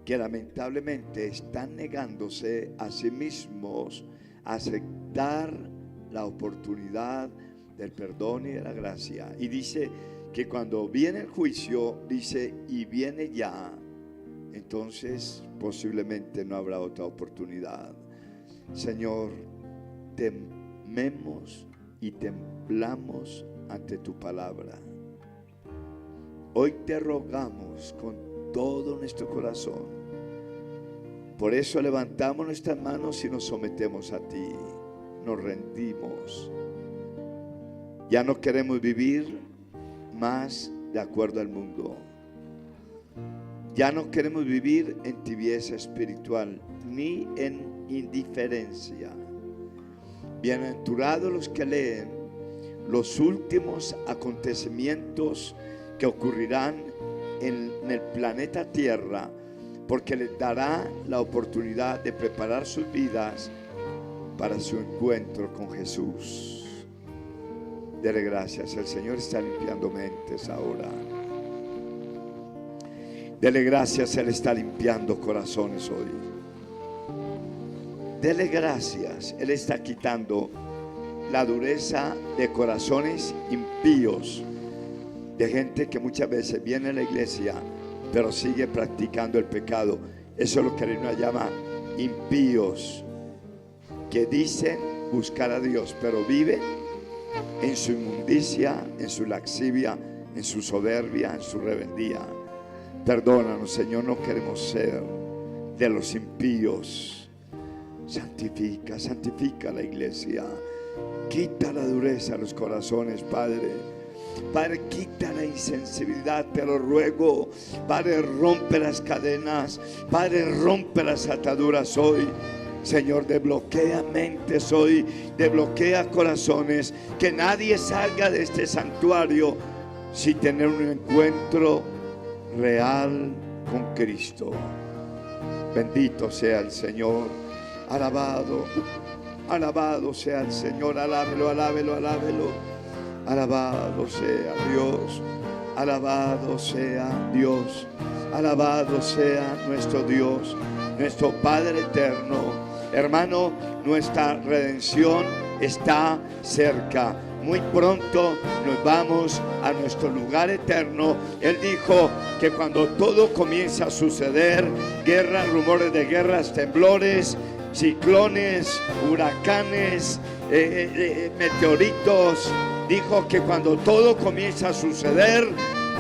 que lamentablemente están negándose a sí mismos a aceptar la oportunidad del perdón y de la gracia. Y dice que cuando viene el juicio, dice, y viene ya, entonces posiblemente no habrá otra oportunidad. Señor, tememos y temblamos ante tu palabra. Hoy te rogamos con todo nuestro corazón. Por eso levantamos nuestras manos y nos sometemos a ti. Nos rendimos. Ya no queremos vivir más de acuerdo al mundo. Ya no queremos vivir en tibieza espiritual ni en indiferencia. Bienaventurados los que leen los últimos acontecimientos que ocurrirán en el planeta Tierra, porque les dará la oportunidad de preparar sus vidas para su encuentro con Jesús. Dele gracias, el Señor está limpiando mentes ahora. Dele gracias, Él está limpiando corazones hoy. Dele gracias, Él está quitando la dureza de corazones impíos, de gente que muchas veces viene a la iglesia pero sigue practicando el pecado. Eso es lo que la Biblia llama impíos, que dicen buscar a Dios pero viven en su inmundicia, en su laxivia, en su soberbia, en su rebeldía. Perdónanos, Señor, no queremos ser de los impíos. Santifica, santifica la iglesia. Quita la dureza de los corazones, Padre. Padre, quita la insensibilidad, te lo ruego. Padre, rompe las cadenas. Padre, rompe las ataduras hoy. Señor, desbloquea mentes hoy, desbloquea corazones. Que nadie salga de este santuario sin tener un encuentro real con Cristo. Bendito sea el Señor. Alabado, alabado sea el Señor. Alábelo, alábelo, alábelo. Alabado sea Dios. Alabado sea Dios. Alabado sea nuestro Dios, nuestro Padre eterno. Hermano, nuestra redención está cerca. Muy pronto nos vamos a nuestro lugar eterno. Él dijo que cuando todo comienza a suceder, guerras, rumores de guerras, temblores, ciclones, huracanes, meteoritos, dijo que cuando todo comienza a suceder,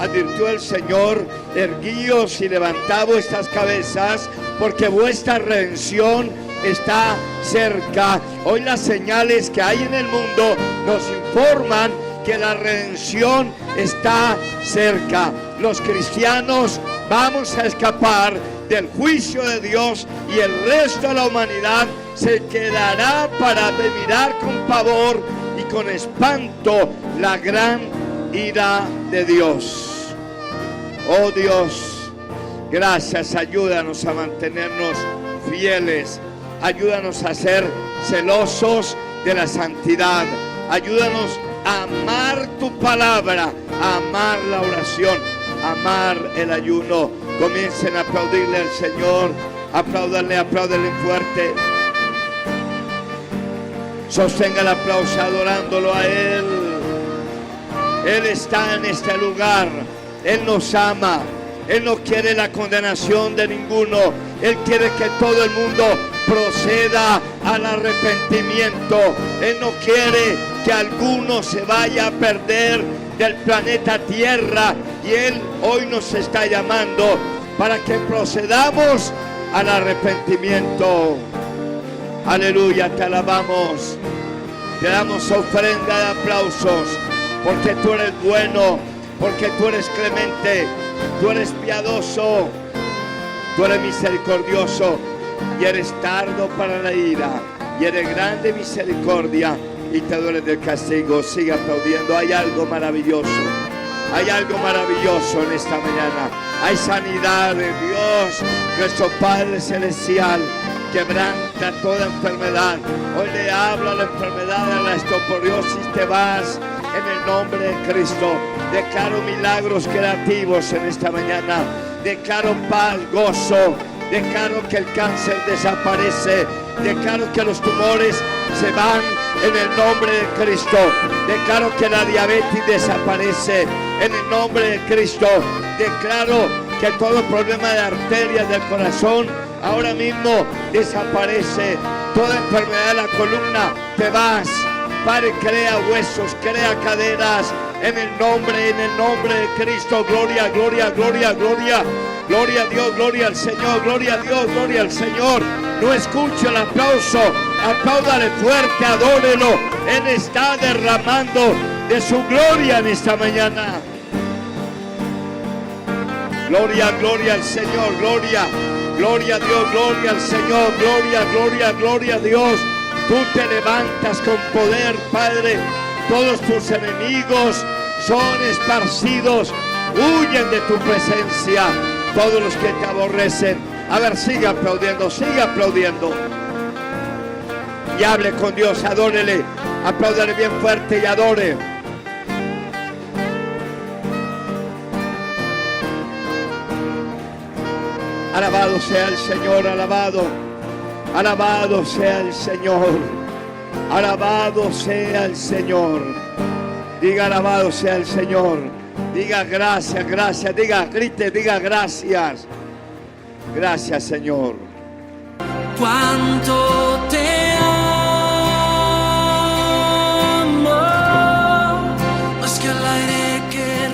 advirtió el Señor: erguíos y levantad vuestras cabezas, porque vuestra redención está cerca. Hoy las señales que hay en el mundo nos informan que la redención está cerca. Los cristianos vamos a escapar del juicio de Dios y el resto de la humanidad se quedará para mirar con pavor y con espanto la gran ira de Dios. Oh Dios, gracias, ayúdanos a mantenernos fieles. Ayúdanos a ser celosos de la santidad. Ayúdanos a amar tu palabra, a amar la oración, a amar el ayuno. Comiencen a aplaudirle al Señor. Apláudanle, apláudanle fuerte. Sostenga el aplauso adorándolo a Él. Él está en este lugar. Él nos ama. Él no quiere la condenación de ninguno. Él quiere que todo el mundo proceda al arrepentimiento. Él no quiere que alguno se vaya a perder del planeta Tierra. Y Él hoy nos está llamando para que procedamos al arrepentimiento. Aleluya, te alabamos. Te damos ofrenda de aplausos, porque tú eres bueno, porque tú eres clemente, tú eres piadoso, tú eres misericordioso y eres tardo para la ira y eres grande misericordia y te duele del castigo. Sigue aplaudiendo. Hay algo maravilloso. Hay algo maravilloso en esta mañana. Hay sanidad de Dios, nuestro Padre Celestial. Quebranta toda enfermedad. Hoy le hablo a la enfermedad, a la osteoporosis. Te vas en el nombre de Cristo. Declaro milagros creativos en esta mañana. Declaro paz, gozo. Declaro que el cáncer desaparece. Declaro que los tumores se van en el nombre de Cristo. Declaro que la diabetes desaparece en el nombre de Cristo. Declaro que todo problema de arterias del corazón ahora mismo desaparece. Toda enfermedad de la columna, te vas Padre, crea huesos, crea caderas, en el nombre de Cristo. Gloria, gloria, gloria, gloria. Gloria a Dios, gloria al Señor, gloria a Dios, gloria al Señor. No escucho el aplauso, apláudale fuerte, adórelo. Él está derramando de su gloria en esta mañana. Gloria, gloria al Señor, gloria, gloria a Dios, gloria al Señor, gloria, gloria, gloria a Dios. Tú te levantas con poder, Padre. Todos tus enemigos son esparcidos, huyen de tu presencia. Todos los que te aborrecen. A ver, siga aplaudiendo, siga aplaudiendo. Y hable con Dios, adórele. Apláudale bien fuerte y adore. Alabado sea el Señor, alabado. Alabado sea el Señor. Alabado sea el Señor. Diga alabado sea el Señor. Diga gracias, gracias. Diga, grite, diga gracias. Gracias, Señor. Cuánto te amo, más que el aire que